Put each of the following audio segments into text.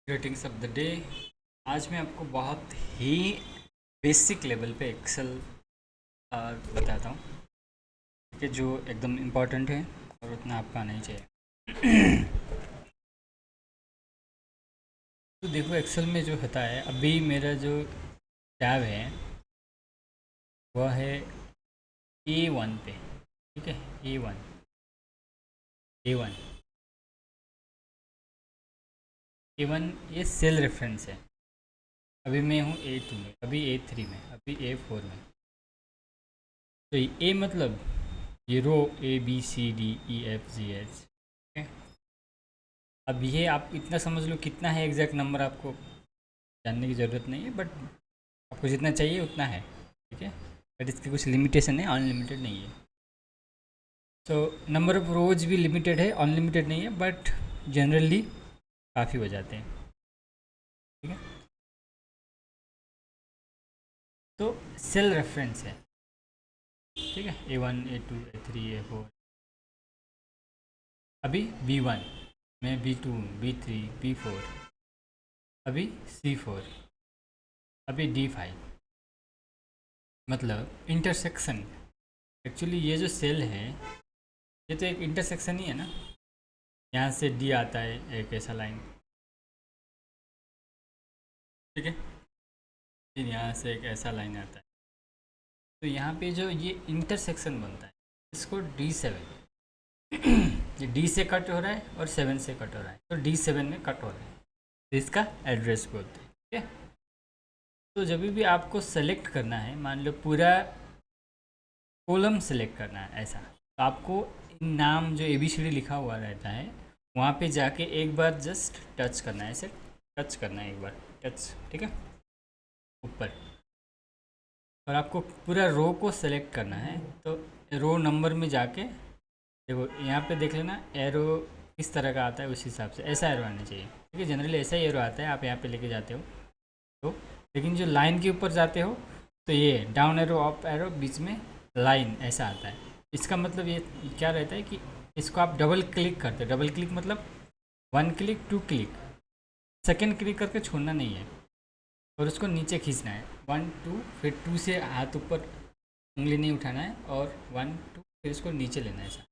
Greetings of the day. आज मैं आपको बहुत ही बेसिक लेवल पे एक्सेल बताता हूँ कि जो एकदम इम्पॉर्टेंट है और उतना आपका आना ही चाहिए। तो देखो एक्सेल में जो होता है, अभी मेरा जो टैब है वह है A1 पे। ठीक है, A1 A1 ये सेल रेफरेंस है। अभी मैं हूँ A2 में, अभी A3 में, अभी A4 में। तो ए मतलब ये रो ABCDEFGH। अब ये आप इतना समझ लो, कितना है एग्जैक्ट नंबर आपको जानने की ज़रूरत नहीं है, बट आपको जितना चाहिए उतना है। ठीक है, बट इसकी कुछ लिमिटेशन है, अनलिमिटेड नहीं है। तो नंबर ऑफ रोज भी लिमिटेड है, अनलिमिटेड नहीं है, बट जनरली काफ़ी हो जाते हैं। ठीक है, तो सेल रेफरेंस है। ठीक है, A1 A2 A3 A4। अभी B1 में, B2 B3 B4, अभी C4, अभी D5। मतलब इंटरसेक्शन। एक्चुअली ये जो सेल है ये तो एक इंटरसेक्शन ही है ना। यहाँ से डी आता है एक ऐसा लाइन। ठीक है, फिर यहाँ से एक ऐसा लाइन आता है। तो यहाँ पे जो ये इंटरसेक्शन बनता है इसको D7। ये डी से कट हो रहा है और 7 से कट हो रहा है, तो D7 में कट हो रहा है, तो इसका एड्रेस बोलते हैं। ठीक है, तो जब भी आपको सेलेक्ट करना है, मान लो पूरा कॉलम सेलेक्ट करना है ऐसा, तो आपको नाम जो ABCD लिखा हुआ रहता है वहाँ पे जाके एक बार जस्ट टच करना है, ऐसे टच करना है एक बार, टच। ठीक है, ऊपर। और आपको पूरा रो को सेलेक्ट करना है, तो रो नंबर में जाके देखो, यहाँ पे देख लेना एरो किस तरह का आता है, उस हिसाब से ऐसा एरो आना चाहिए। ठीक है, जनरली ऐसा ही एरो आता है, आप यहाँ पे लेके जाते हो तो। लेकिन जो लाइन के ऊपर जाते हो तो ये डाउन एरो अप एरो बीच में लाइन ऐसा आता है। इसका मतलब ये क्या रहता है कि इसको आप डबल क्लिक करते हो। डबल क्लिक मतलब 1 क्लिक 2 क्लिक, सेकेंड क्लिक करके छोड़ना नहीं है और उसको नीचे खींचना है। 1 2, फिर 2 से हाथ ऊपर, उंगली नहीं उठाना है, और 1 2 फिर इसको नीचे लेना है ऐसा।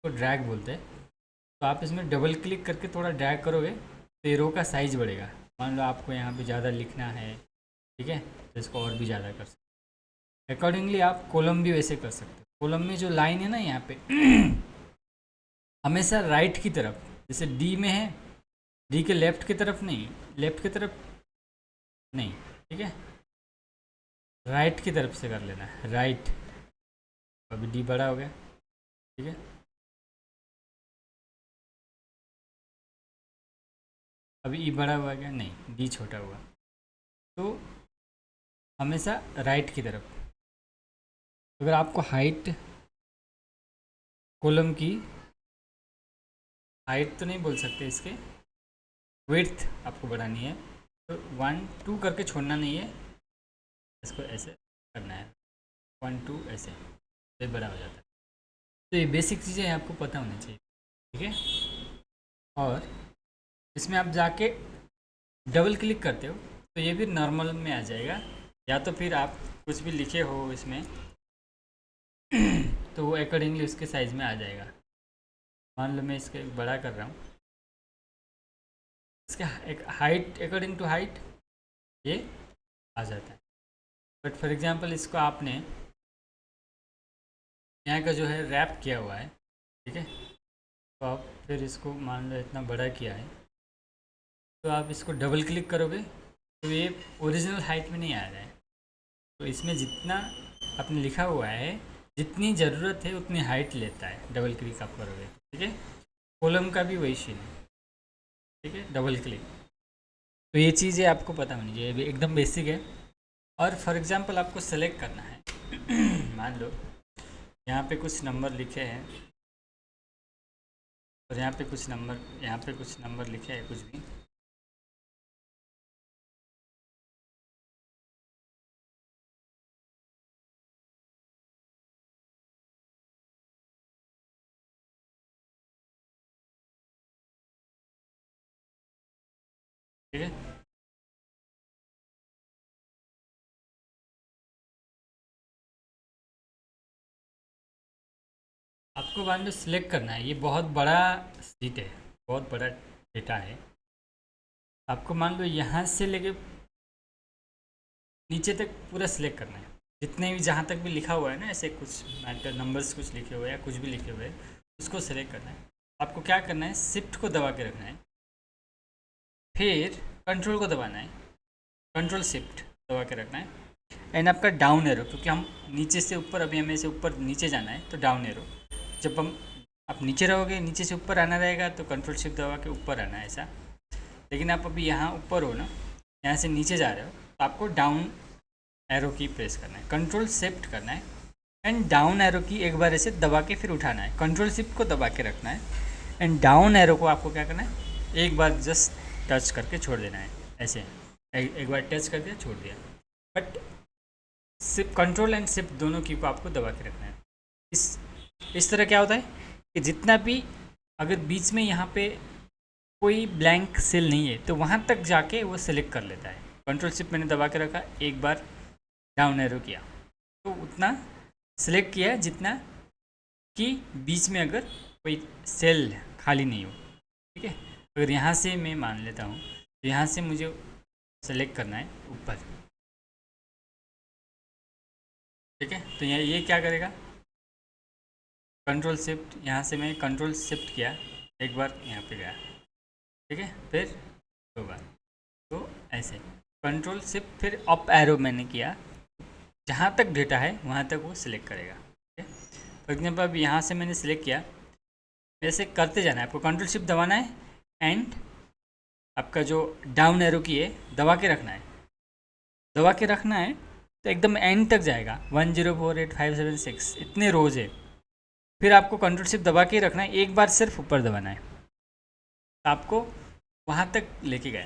तो ड्रैग बोलते हैं। तो आप इसमें डबल क्लिक करके थोड़ा ड्रैग करोगे तो ये रो का साइज़ बढ़ेगा। मान लो आपको यहाँ पे ज़्यादा लिखना है, ठीक है, तो इसको और भी ज़्यादा कर सकते हो। अकॉर्डिंगली आप कॉलम भी वैसे कर सकते हो। कॉलम में जो लाइन है ना यहाँ पे हमेशा राइट की तरफ, जैसे डी में है, डी के लेफ्ट की तरफ नहीं, लेफ्ट की तरफ नहीं। ठीक है, राइट की तरफ से कर लेना है, राइट। अभी डी बड़ा हो गया। ठीक है, अभी ई बड़ा हुआ क्या, नहीं, डी छोटा हुआ। तो हमेशा राइट की तरफ। अगर आपको हाइट, कॉलम की हाइट तो नहीं बोल सकते, इसके विड्थ आपको बढ़ानी है, तो 1 2 करके छोड़ना नहीं है, इसको ऐसे करना है, 1 2 ऐसे, तो बड़ा हो जाता है। तो ये बेसिक चीज़ें आपको पता होनी चाहिए। ठीक है, और इसमें आप जाके डबल क्लिक करते हो तो ये भी नॉर्मल में आ जाएगा, या तो फिर आप कुछ भी लिखे हो इसमें तो वो अकॉर्डिंगली उसके साइज़ में आ जाएगा। मान लो मैं इसका एक बड़ा कर रहा हूँ, इसका एक हाइट अकॉर्डिंग टू हाइट ये आ जाता है। बट फॉर एग्जांपल इसको आपने यहाँ का जो है रैप किया हुआ है, ठीक है, तो आप फिर इसको मान लो इतना बड़ा किया है, तो आप इसको डबल क्लिक करोगे तो ये ओरिजिनल हाइट में नहीं आ रहा है। तो इसमें जितना आपने लिखा हुआ है, जितनी ज़रूरत है उतनी हाइट लेता है, डबल क्लिक आप करोगे। ठीक है, कॉलम का भी वही सीन है। ठीक है, डबल क्लिक। तो ये चीज़ें आपको पता होनी चाहिए, ये एकदम बेसिक है। और फॉर एग्जांपल आपको सेलेक्ट करना है मान लो यहाँ पे कुछ नंबर लिखे हैं, और यहाँ पे कुछ नंबर, यहाँ पे कुछ नंबर लिखे हैं कुछ भी, ठीक है। आपको मान लो सिलेक्ट करना है, ये बहुत बड़ा सीट है, बहुत बड़ा डेटा है। आपको मान लो यहाँ से लेके नीचे तक पूरा सिलेक्ट करना है, जितने भी जहाँ तक भी लिखा हुआ है ना, ऐसे कुछ मैटर नंबर्स कुछ लिखे हुए हैं या कुछ भी लिखे हुए हैं, उसको सिलेक्ट करना है। आपको क्या करना है, शिफ्ट को दबा के रखना है, फिर कंट्रोल को दबाना है, कंट्रोल शिफ्ट दबा के रखना है, एंड आपका डाउन एरो, क्योंकि हम नीचे से ऊपर, अभी हमें से ऊपर नीचे जाना है तो डाउन एरो। जब हम आप नीचे रहोगे, नीचे से ऊपर आना रहेगा तो कंट्रोल शिफ्ट दबा के ऊपर आना है, ऐसा। लेकिन आप अभी यहाँ ऊपर हो ना, यहाँ से नीचे जा रहे हो, तो आपको डाउन एरो की प्रेस करना है, कंट्रोल शिफ्ट करना है, एंड डाउन एरो की एक बार ऐसे दबा के फिर उठाना है, कंट्रोल शिफ्ट को दबा के रखना है, एंड डाउन एरो को आपको क्या करना है, एक बार जस्ट टच करके छोड़ देना है, ऐसे एक बार टच कर दिया, छोड़ दिया। बट सिर्फ कंट्रोल एंड शिफ्ट दोनों की को आपको दबा के रखना है। इस तरह क्या होता है कि जितना भी अगर बीच में यहाँ पे कोई ब्लैंक सेल नहीं है तो वहाँ तक जाके वो सिलेक्ट कर लेता है। कंट्रोल शिफ्ट मैंने दबा के रखा, एक बार डाउन एरो किया तो उतना सिलेक्ट किया जितना कि बीच में अगर कोई सेल खाली नहीं हो। ठीक है, अगर यहाँ से मैं मान लेता हूँ तो यहाँ से मुझे सेलेक्ट करना है ऊपर। ठीक है, तो ये क्या करेगा, कंट्रोल शिफ्ट, यहाँ से मैं कंट्रोल शिफ्ट किया, एक बार यहाँ पे गया, ठीक है, फिर दो बार, तो ऐसे कंट्रोल शिफ्ट फिर अप एरो मैंने किया, जहाँ तक डेटा है वहाँ तक वो सिलेक्ट करेगा। ठीक है, फॉर एग्जाम्पल अब यहाँ से मैंने सिलेक्ट किया, ऐसे करते जाना है, आपको कंट्रोल शिफ्ट दबाना है, एंड आपका जो डाउन एरो की है दबा के रखना है, दबा के रखना है तो एकदम एंड तक जाएगा, 1048576 इतने रोज है। फिर आपको कंट्रोल शिफ्ट दबा के रखना है, एक बार सिर्फ ऊपर दबाना है, तो आपको वहाँ तक लेके गया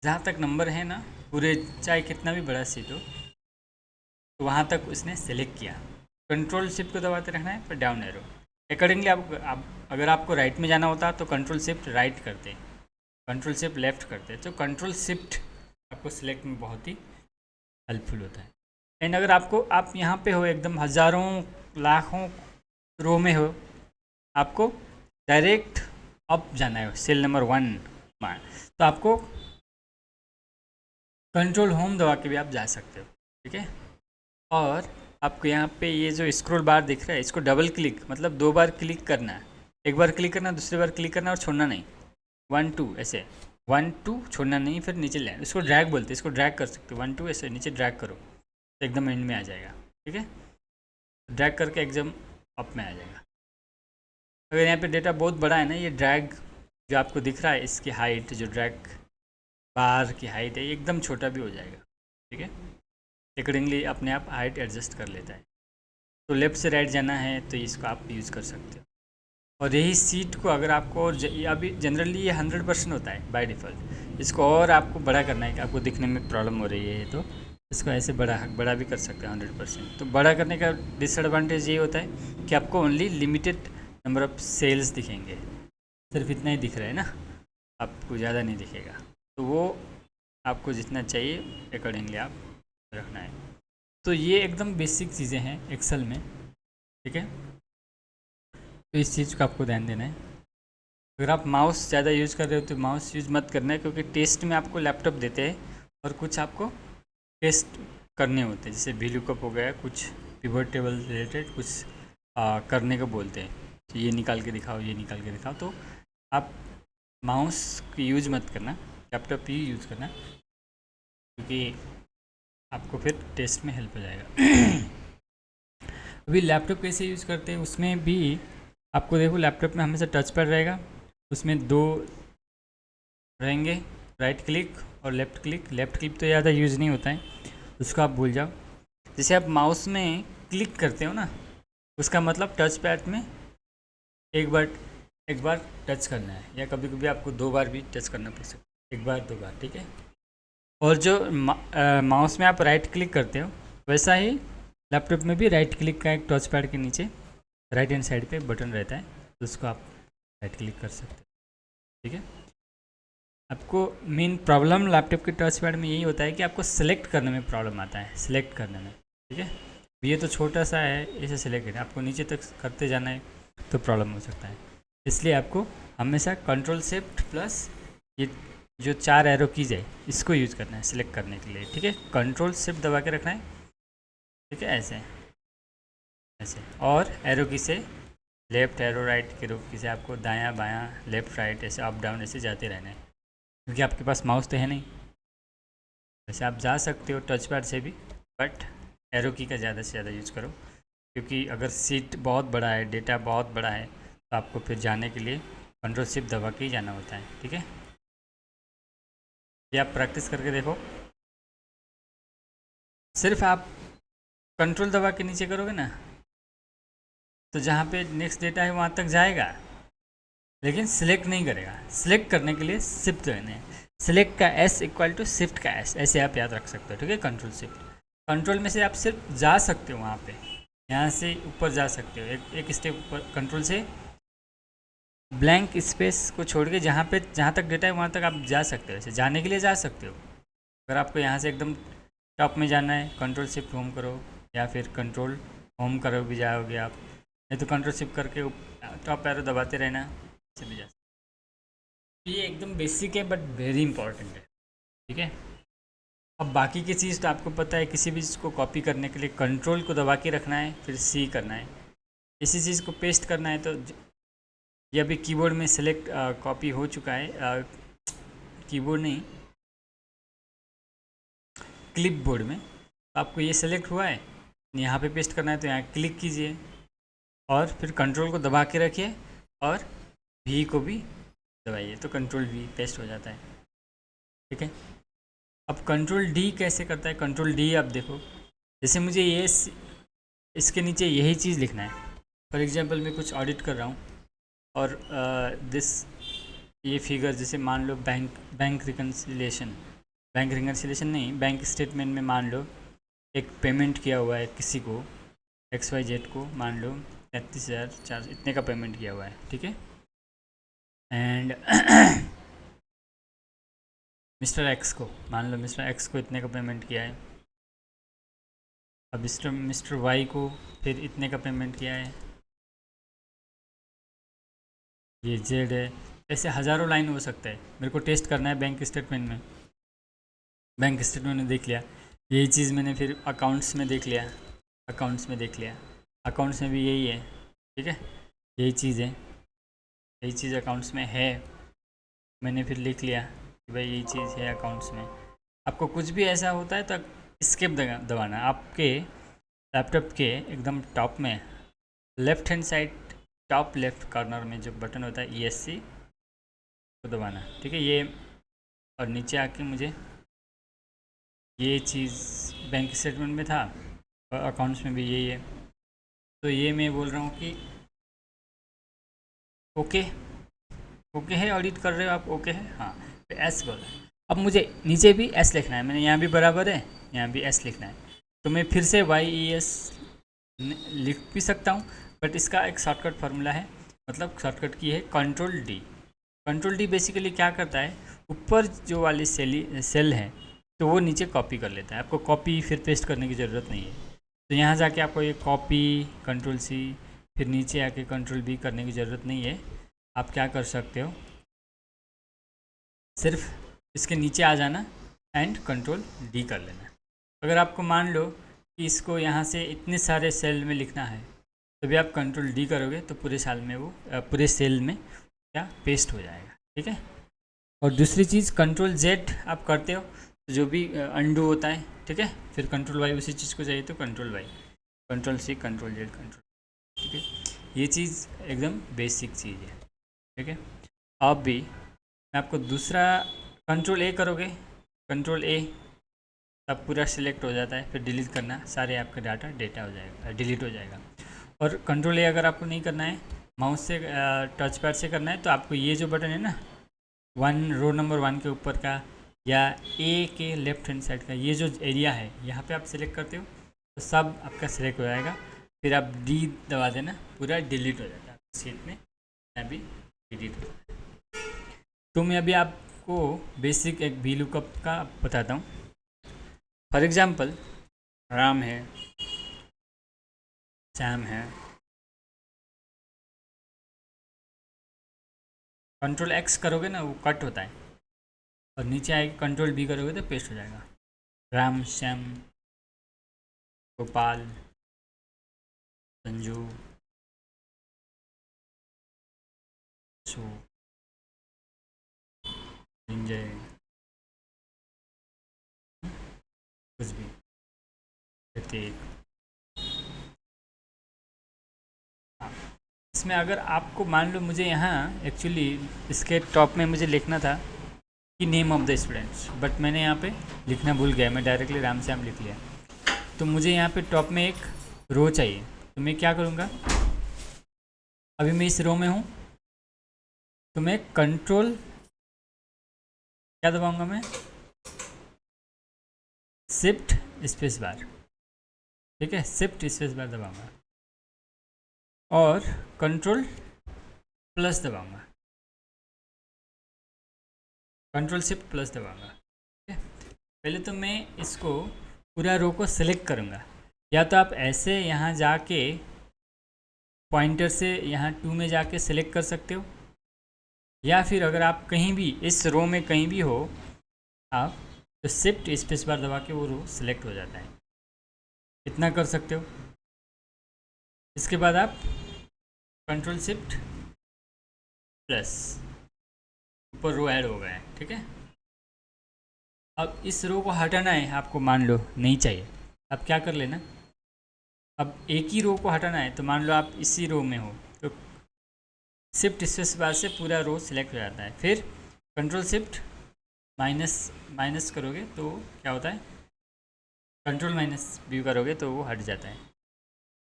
जहाँ तक नंबर है ना पूरे, चाहे कितना भी बड़ा सीट हो, तो वहाँ तक उसने सेलेक्ट किया। कंट्रोल शिफ्ट को दबाते रखना है, फिर डाउन एरो। अकॉर्डिंगली आप अगर आपको राइट में जाना होता तो कंट्रोल शिफ्ट राइट करते, कंट्रोल शिफ्ट लेफ्ट करते, तो कंट्रोल शिफ्ट आपको सिलेक्ट में बहुत ही हेल्पफुल होता है। एंड अगर आप यहाँ पे हो, एकदम हज़ारों लाखों रो में हो, आपको डायरेक्ट अप जाना है सेल नंबर 1 में, तो आपको कंट्रोल होम दबा के भी आप जा सकते हो। ठीक है, और आपको यहाँ पे ये जो स्क्रॉल बार दिख रहा है, इसको डबल क्लिक मतलब 2 बार क्लिक करना है, एक बार क्लिक करना, दूसरी बार क्लिक करना और छोड़ना नहीं, 1 2 ऐसे, 1 2 छोड़ना नहीं, फिर नीचे ले, इसको ड्रैग बोलते हैं, इसको ड्रैग कर सकते हो, 1 2 ऐसे नीचे ड्रैग करो तो एकदम एंड में आ जाएगा। ठीक है, ड्रैग करके एकदम अप में आ जाएगा। अगर यहाँ पे डेटा बहुत बड़ा है ना, ये ड्रैग जो आपको दिख रहा है, इसकी हाइट, जो ड्रैग बार की हाइट है, एकदम छोटा भी हो जाएगा। ठीक है, अकॉर्डिंगली अपने आप हाइट एडजस्ट कर लेता है। तो लेफ़्ट से राइट जाना है तो इसको आप यूज़ कर सकते हो। और यही सीट को अगर आपको अभी जनरली ये 100% होता है बाय डिफ़ॉल्ट, इसको और आपको बड़ा करना है कि आपको दिखने में प्रॉब्लम हो रही है, तो इसको ऐसे बड़ा भी कर सकते हैं 100%। तो बड़ा करने का डिसएडवांटेज ये होता है कि आपको only limited number of cells दिखेंगे, सिर्फ इतना ही दिख रहा है ना, आपको ज़्यादा नहीं दिखेगा। तो वो आपको जितना चाहिए अकॉर्डिंगली आप रखना है। तो ये एकदम बेसिक चीज़ें हैं एक्सेल में। ठीक है, तो इस चीज़ को आपको ध्यान देना है। अगर आप माउस ज़्यादा यूज़ कर रहे हो तो माउस यूज़ मत करना है, क्योंकि टेस्ट में आपको लैपटॉप देते हैं और कुछ आपको टेस्ट करने होते हैं, जैसे VLOOKUP हो गया, कुछ पिवट टेबल रिलेटेड कुछ करने को बोलते हैं, तो ये निकाल के दिखाओ, ये निकाल के दिखाओ। तो आप माउस की यूज़ मत करना, लैपटॉप ही यूज़ करना, क्योंकि आपको फिर टेस्ट में हेल्प हो जाएगा। अभी लैपटॉप कैसे यूज़ करते हैं उसमें भी आपको देखो, लैपटॉप में हमेशा टच पैड रहेगा, उसमें 2 रहेंगे, राइट क्लिक और लेफ़्ट क्लिक। लेफ़्ट क्लिक तो ज़्यादा यूज़ नहीं होता है, उसको आप भूल जाओ। जैसे आप माउस में क्लिक करते हो ना, उसका मतलब टच पैड में एक बार टच करना है, या कभी कभी आपको 2 बार भी टच करना पड़ सकता है, 1 बार 2 बार। ठीक है, और जो माउस में आप राइट क्लिक करते हो, वैसा ही लैपटॉप में भी राइट क्लिक का एक टच पैड के नीचे राइट हैंड साइड पे बटन रहता है, तो उसको आप राइट क्लिक कर सकते हो। ठीक है, आपको मेन प्रॉब्लम लैपटॉप के टच पैड में यही होता है कि आपको सेलेक्ट करने में प्रॉब्लम आता है, सेलेक्ट करने में। ठीक है, ये तो छोटा सा है, इसे सेलेक्ट करना, आपको नीचे तक करते जाना है तो प्रॉब्लम हो सकता है। इसलिए आपको हमेशा कंट्रोल शिफ्ट प्लस ये जो 4 एरो कीज है इसको यूज़ करना है सिलेक्ट करने के लिए। ठीक है, कंट्रोल शिफ्ट दबा के रखना है। ठीक है, ऐसे ऐसे, और एरो की से लेफ्ट एरो, राइट एरो की से आपको दायां बायां लेफ्ट राइट ऐसे अप डाउन ऐसे जाते रहना है, क्योंकि आपके पास माउस तो है नहीं। वैसे आप जा सकते हो टच पैड से भी, बट एरो की का ज़्यादा से ज़्यादा यूज़ करो, क्योंकि अगर सीट बहुत बड़ा है, डेटा बहुत बड़ा है, तो आपको फिर जाने के लिए कंट्रोल शिफ्ट दबा के ही जाना होता है। ठीक है, ये आप प्रैक्टिस करके देखो। सिर्फ आप कंट्रोल दबा के नीचे करोगे ना, तो जहाँ पे नेक्स्ट डेटा है वहाँ तक जाएगा, लेकिन सिलेक्ट नहीं करेगा। सिलेक्ट करने के लिए शिफ्ट लेने हैं, सिलेक्ट का एस इक्वल टू शिफ्ट का एस, ऐसे आप याद रख सकते हो। ठीक है, कंट्रोल शिफ्ट, कंट्रोल में से आप सिर्फ जा सकते हो वहाँ पे, यहाँ से ऊपर जा सकते हो एक स्टेप ऊपर, कंट्रोल से ब्लैंक स्पेस को छोड़ के जहाँ तक डेटा है वहाँ तक आप जा सकते हो, ऐसे जाने के लिए जा सकते हो। अगर आपको यहाँ से एकदम टॉप में जाना है, कंट्रोल शिफ्ट होम करो, या फिर कंट्रोल होम करो भी जाओगे आप, नहीं तो कंट्रोल शिफ्ट करके टॉप एरो दबाते रहना, ऐसे भी जा सकते। ये एकदम बेसिक है बट वेरी इंपॉर्टेंट है। ठीक है, अब बाकी की चीज़ तो आपको पता है, किसी भी चीज़ को कॉपी करने के लिए कंट्रोल को दबा के रखना है, फिर सी करना है। इसी चीज़ को पेस्ट करना है, तो ये अभी कीबोर्ड में सेलेक्ट कॉपी हो चुका है, कीबोर्ड नहीं क्लिप बोर्ड में, तो आपको ये सेलेक्ट हुआ है, यहाँ पे पेस्ट करना है, तो यहाँ क्लिक कीजिए और फिर कंट्रोल को दबा के रखिए और वी को भी दबाइए, तो कंट्रोल वी पेस्ट हो जाता है। ठीक है, अब कंट्रोल डी कैसे करता है? कंट्रोल डी आप देखो, जैसे मुझे ये इसके नीचे यही चीज़ लिखना है। फॉर एग्जांपल मैं कुछ ऑडिट कर रहा हूँ और दिस ये फिगर, जैसे मान लो बैंक रिकन्सिलेशन, बैंक रिकन्सिलेशन नहीं, बैंक स्टेटमेंट में मान लो एक पेमेंट किया हुआ है किसी को, XYZ को, मान लो 33,400 इतने का पेमेंट किया हुआ है। ठीक है, एंड मिस्टर एक्स को, मान लो मिस्टर एक्स को इतने का पेमेंट किया है। अब मिस्टर वाई को फिर इतने का पेमेंट किया है, ये जेड है। ऐसे हज़ारों लाइन हो सकता है। मेरे को टेस्ट करना है बैंक स्टेटमेंट में, बैंक स्टेटमेंट में देख लिया, यही चीज़ मैंने फिर अकाउंट्स में देख लिया, अकाउंट्स में देख लिया, अकाउंट्स में भी यही है। ठीक है, यही चीज़ है, यही चीज़ अकाउंट्स में है, मैंने फिर लिख लिया कि भाई यही चीज़ है अकाउंट्स में। आपको कुछ भी ऐसा होता है तो स्किप दबाना, आपके लैपटॉप के एकदम टॉप में left hand side top left corner में जो बटन होता है ESC को दबाना। ठीक है, ये, और नीचे आके मुझे ये चीज़ बैंक स्टेटमेंट में था और अकाउंट्स में भी यही है, तो ये मैं बोल रहा हूँ कि ओके, ओके है, ऑडिट कर रहे हो आप, ओके है, हाँ, तो एस बोल रहा है। अब मुझे नीचे भी एस लिखना है, मैंने यहाँ भी बराबर है, यहाँ भी एस लिखना है, तो मैं फिर से YES लिख भी सकता हूँ, बट इसका एक शॉर्टकट फार्मूला है, मतलब शॉर्टकट की है control D. Control D basically क्या करता है, ऊपर जो वाली सेल है तो वो नीचे कॉपी कर लेता है, आपको कॉपी फिर पेस्ट करने की ज़रूरत नहीं है। तो यहाँ जाके आपको ये कॉपी कंट्रोल C, फिर नीचे आके कंट्रोल B करने की ज़रूरत नहीं है। आप क्या कर सकते हो, सिर्फ इसके नीचे आ जाना एंड कंट्रोल D कर लेना। अगर आपको मान लो कि इसको यहाँ से इतने सारे सेल में लिखना है, तो भी आप कंट्रोल D करोगे तो पूरे साल में वो पूरे सेल में क्या पेस्ट हो जाएगा। ठीक है, और दूसरी चीज़ कंट्रोल Z आप करते हो तो जो भी अंडू होता है, ठीक है, फिर कंट्रोल Y उसी चीज़ को चाहिए तो control Y, control C, control Z, control. ठीक है, ये चीज़ एकदम बेसिक चीज़ है। ठीक है, अब भी मैं आपको दूसरा, कंट्रोल A करोगे, कंट्रोल A तब पूरा सिलेक्ट हो जाता है, फिर डिलीट करना, सारे आपका डेटा हो जाएगा, डिलीट हो जाएगा। और कंट्रोल A अगर आपको नहीं करना है, माउस से टच पैड से करना है, तो आपको ये जो बटन है ना, रो नंबर 1 के ऊपर का या A के लेफ्ट हैंड साइड का ये जो एरिया है, यहाँ पे आप सिलेक्ट करते हो तो सब आपका सिलेक्ट हो जाएगा, फिर आप D दबा देना, पूरा डिलीट हो जाता है शीट में, अभी डिलीट हो जाता है। तो मैं अभी आप आपको बेसिक एक वी लुकअप का बताता हूँ। फॉर एग्जांपल राम है, सैम है, कंट्रोल एक्स करोगे ना वो कट होता है, और नीचे आएगा कंट्रोल बी करोगे तो पेस्ट हो जाएगा। राम, श्याम, गोपाल, संजू, सो, संजय, कुछ भी, प्रत्येक। इसमें अगर आपको मान लो मुझे यहाँ एक्चुअली इसके टॉप में मुझे लिखना था कि name of the students, but मैंने यहाँ पे लिखना भूल गया, मैं डायरेक्टली राम श्याम लिख लिया। तो मुझे यहाँ पे टॉप में एक रो चाहिए, तो मैं क्या करूँगा, अभी मैं इस रो में हूँ तो मैं कंट्रोल क्या दबाऊँगा, मैं शिफ्ट स्पेस बार, ठीक है, शिफ्ट स्पेस बार दबाऊँगा और कंट्रोल प्लस दबाऊँगा, कंट्रोल शिफ्ट प्लस दबाऊँगा। ठीक है, पहले तो मैं इसको पूरा रो को सिलेक्ट करूँगा, या तो आप ऐसे यहाँ जाके पॉइंटर से यहाँ 2 में जाके सिलेक्ट कर सकते हो, या फिर अगर आप कहीं भी इस रो में कहीं भी हो आप तो शिफ्ट स्पेस बार दबा के वो रो सिलेक्ट हो जाता है, इतना कर सकते हो। इसके बाद आप कंट्रोल शिफ्ट प्लस, ऊपर रो ऐड हो गया है, ठीक है। अब इस रो को हटाना है आपको, मान लो नहीं चाहिए, अब क्या कर लेना, अब एक ही रो को हटाना है, तो मान लो आप इसी रो में हो तो शिफ्ट स्पेस बार से पूरा रो सिलेक्ट हो जाता है, फिर कंट्रोल शिफ्ट माइनस करोगे तो क्या होता है, कंट्रोल माइनस भी करोगे तो वो हट जाता है।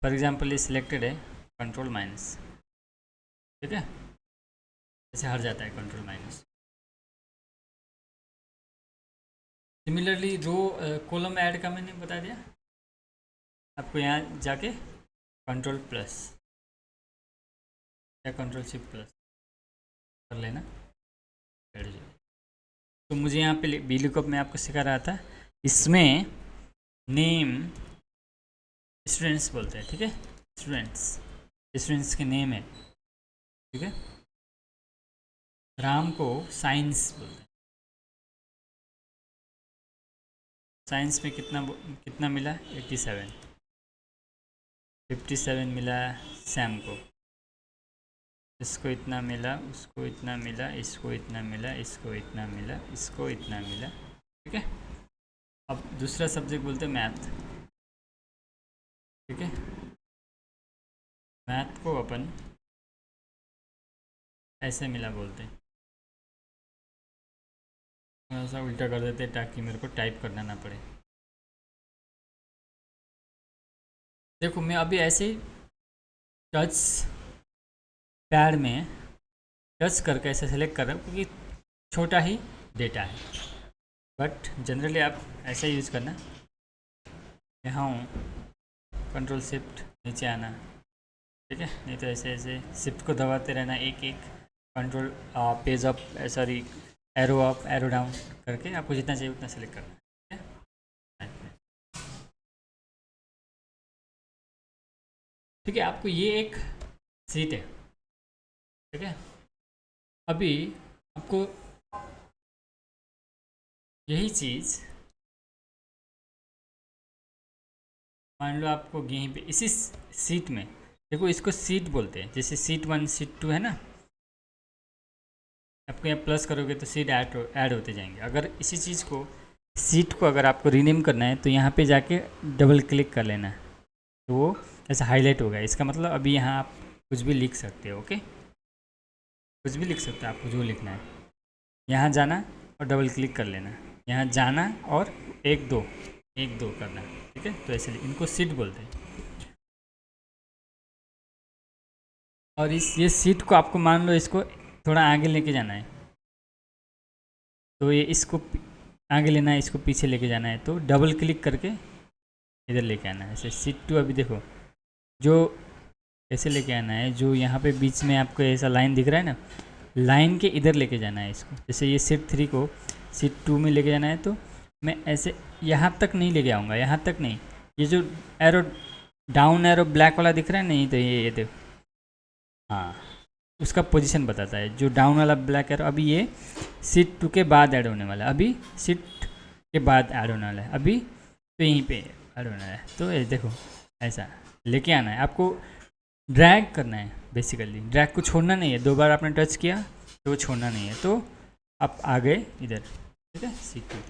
फॉर एग्जांपल ये सिलेक्टेड है, कंट्रोल माइनस, ठीक है, ऐसे हट जाता है control minus. Similarly row column add का मैंने बता दिया आपको, यहाँ जाके कंट्रोल प्लस या कंट्रोल शिफ्ट प्लस कर लेना, ऐड हो जाए। तो मुझे यहाँ पे वी लुकअप में आपको सिखा रहा था, इसमें नेम स्टूडेंट्स बोलते हैं, ठीक है, स्टूडेंट्स के नेम है, ठीक है। राम को साइंस बोलते हैं, साइंस में कितना मिला 87, 57 मिला सैम को, इसको इतना मिला, उसको इतना मिला, इसको इतना मिला, इसको इतना मिला, इसको इतना मिला, ठीक है। अब दूसरा सब्जेक्ट बोलते हैं मैथ, ठीक है, मैथ को अपन ऐसे मिला बोलते हैं, थोड़ा सा उल्टा कर देते हैं ताकि मेरे को टाइप करना ना पड़े। देखो मैं अभी ऐसे ही टच पैड में टच करके ऐसे सेलेक्ट कर रहा हूँ क्योंकि छोटा ही डेटा है, बट जनरली आप ऐसे यूज़ करना, यहाँ हूँ कंट्रोल शिफ्ट नीचे आना, ठीक है, नहीं तो ऐसे ऐसे शिफ्ट को दबाते रहना, एक एक control page up sorry arrow up arrow down करके आपको जितना चाहिए उतना सेलेक्ट करना है, ठीक है। आपको ये एक सीट है, ठीक है। अभी आपको यही चीज़ मान लो आपको यहीं पे इसी सीट में, देखो इसको सीट बोलते हैं, जैसे सीट 1 सीट 2 है ना, आपको यहाँ प्लस करोगे तो सीट ऐड होते जाएंगे। अगर इसी चीज़ को सीट को अगर आपको रीनेम करना है तो यहाँ पे जाके डबल क्लिक कर लेना है, तो वो ऐसा हाईलाइट होगा, इसका मतलब अभी यहाँ आप कुछ भी लिख सकते हो, ओके, कुछ भी लिख सकते हो, आपको जो लिखना है, यहाँ जाना और डबल क्लिक कर लेना, यहाँ जाना और 1 2 करना, ठीक है। तो ऐसे इनको सीट बोलते हैं। और ये सीट को आपको मान लो इसको थोड़ा आगे लेके जाना है, तो ये इसको आगे लेना है, इसको पीछे लेके जाना है, तो डबल क्लिक करके इधर लेके आना है, ऐसे सीट 2 अभी देखो जो ऐसे लेके आना है, जो यहाँ पे बीच में आपको ऐसा लाइन दिख रहा है ना, लाइन के इधर लेके जाना है इसको। जैसे ये सीट 3 को सीट 2 में लेके जाना है तो मैं ऐसे यहाँ तक नहीं लेके आऊँगा, यहाँ तक नहीं। ये जो एरो डाउन एरो ब्लैक वाला दिख रहा है नहीं, तो ये देखो, हाँ उसका पोजीशन बताता है जो डाउन वाला ब्लैक एरो। अभी ये सीट 2 के बाद ऐड होने वाला है, अभी सीट के बाद ऐड होने वाला है, अभी तो यहीं पे ऐड होना है। तो ये देखो ऐसा लेके आना है आपको, ड्रैग करना है बेसिकली, ड्रैग को छोड़ना नहीं है। 2 बार आपने टच किया तो वो छोड़ना नहीं है, तो आप आ गए इधर, ठीक है सीट 2।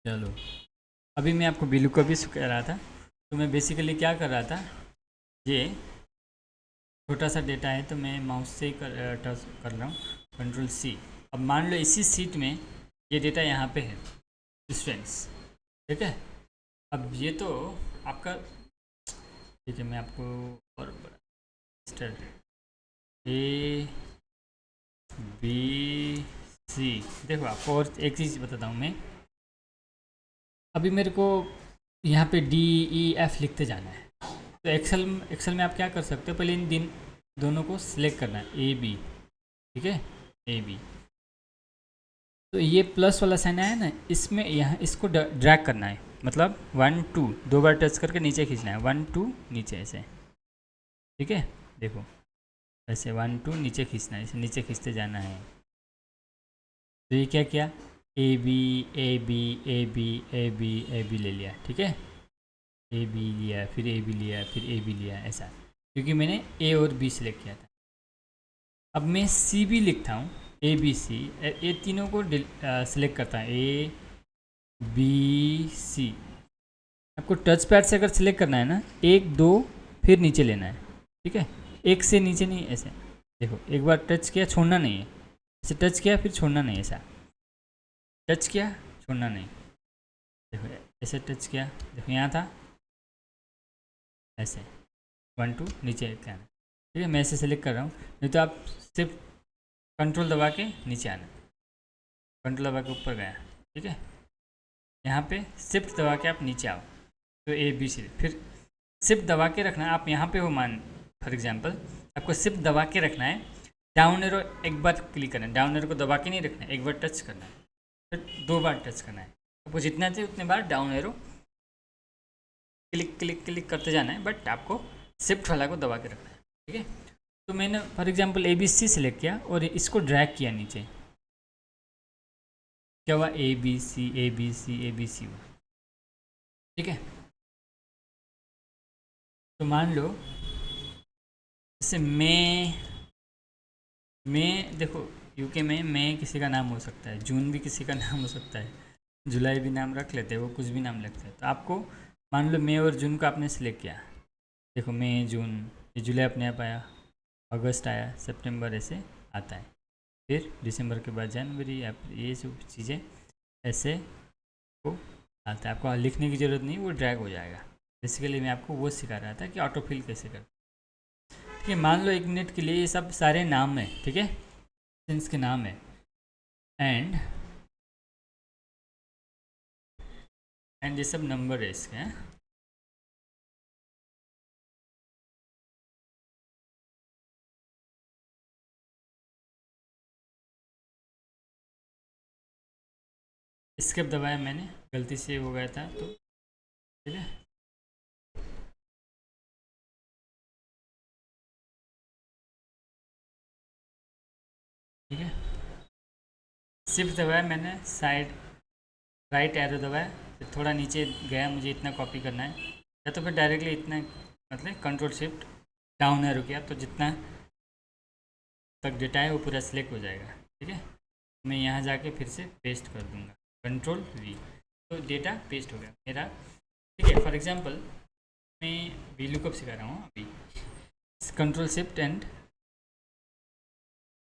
चलो अभी मैं आपको बिलू का भी कह रहा था, तो मैं बेसिकली क्या कर रहा था, ये छोटा सा डेटा है तो मैं माउस से ही टच कर रहा हूँ, कंट्रोल सी। अब मान लो इसी सीट में ये डेटा यहाँ पे है स्टूडेंट्स, ठीक है। अब ये तो आपका, ठीक है मैं आपको और बड़ा ए बी सी, देखो आपको और एक चीज़ बताता हूँ मैं। अभी मेरे को यहाँ पे डी ई एफ लिखते जाना है, तो एक्सेल में आप क्या कर सकते हो, पहले इन दोनों को सिलेक्ट करना है, ए बी, ठीक है ए बी। तो ये प्लस वाला साइन आया ना, इसमें यहाँ इसको ड्रैग करना है, मतलब 1 2 2 बार टच करके नीचे खींचना है, 1 2 नीचे ऐसे, ठीक है देखो ऐसे 1 2 नीचे खींचना है, इसे नीचे खींचते जाना है। तो ये क्या किया, A B A B A B A B A B ले लिया, ठीक है ए बी लिया, फिर ए बी लिया, फिर ए बी लिया, ऐसा, क्योंकि मैंने ए और बी सिलेक्ट किया था। अब मैं सी बी लिखता हूँ, ए बी सी, ये तीनों को सिलेक्ट करता है, ए बी सी। आपको टच पैड से अगर सिलेक्ट करना है ना, 1 2 फिर नीचे लेना है, ठीक है एक से नीचे नहीं, ऐसे देखो एक बार टच किया छोड़ना नहीं है, ऐसे टच किया फिर छोड़ना नहीं, ऐसा टच किया छोड़ना नहीं, देखो ऐसे टच किया, देखो यहाँ था ऐसे 1 2 नीचे क्या आना, ठीक है मैं ऐसे सेलेक्ट कर रहा हूँ। नहीं तो आप सिर्फ कंट्रोल दबा के नीचे आना, कंट्रोल दबा के ऊपर गया, ठीक है यहाँ पे शिफ्ट दबा के आप नीचे आओ, तो ए बी सी, फिर शिफ्ट दबा के रखना है। आप यहाँ पे हो मान फॉर एग्जांपल, आपको शिफ्ट दबा के रखना है, डाउन एरो एक बार क्लिक करना है, डाउन एरो को दबा के नहीं रखना है, एक बार टच करना है, फिर 2 बार टच करना है, आपको जितना चाहिए उतने बार down arrow click click click करते जाना है, बट आपको शिफ्ट वाला को दबा के रखना है, ठीक है। तो मैंने for example A B C select किया और इसको ड्रैग किया नीचे, क्या हुआ A B C A B C A B C हुआ, ठीक है। तो मान लो जैसे मैं देखो यूके में मई किसी का नाम हो सकता है, जून भी किसी का नाम हो सकता है, जुलाई भी नाम रख लेते हैं, वो कुछ भी नाम लगता है। तो आपको मान लो मई और जून को आपने सिलेक्ट किया, देखो मई जून, ये जुलाई अपने आप आया, अगस्त आया, सितंबर ऐसे आता है, फिर दिसंबर के बाद जनवरी, अप्रैल, ये सब चीज़ें ऐसे को आता है। आपको लिखने की ज़रूरत नहीं, वो ड्रैग हो जाएगा। बेसिकली मैं आपको वो सिखा रहा था कि ऑटोफिल कैसे कर, ठीक है। मान लो 1 मिनट के लिए ये सब सारे नाम है, ठीक है सेंस के नाम है, एंड ये सब नंबर है इसके हैं। स्केप दबाया मैंने, गलती से हो गया था, तो ठीक है ठीक है शिफ्ट दबाया मैंने, साइड राइट एरो दबाया, फिर थोड़ा नीचे गया, मुझे इतना कॉपी करना है, या तो फिर डायरेक्टली इतना, मतलब कंट्रोल शिफ्ट डाउन एरो किया तो जितना तक डेटा है वो पूरा सिलेक्ट हो जाएगा, ठीक है। मैं यहाँ जाके फिर से पेस्ट कर दूँगा, कंट्रोल वी, तो डेटा पेस्ट हो गया मेरा, ठीक है। फॉर एग्जांपल मैं वी लुकअप सिखा रहा हूँ अभी, control shift and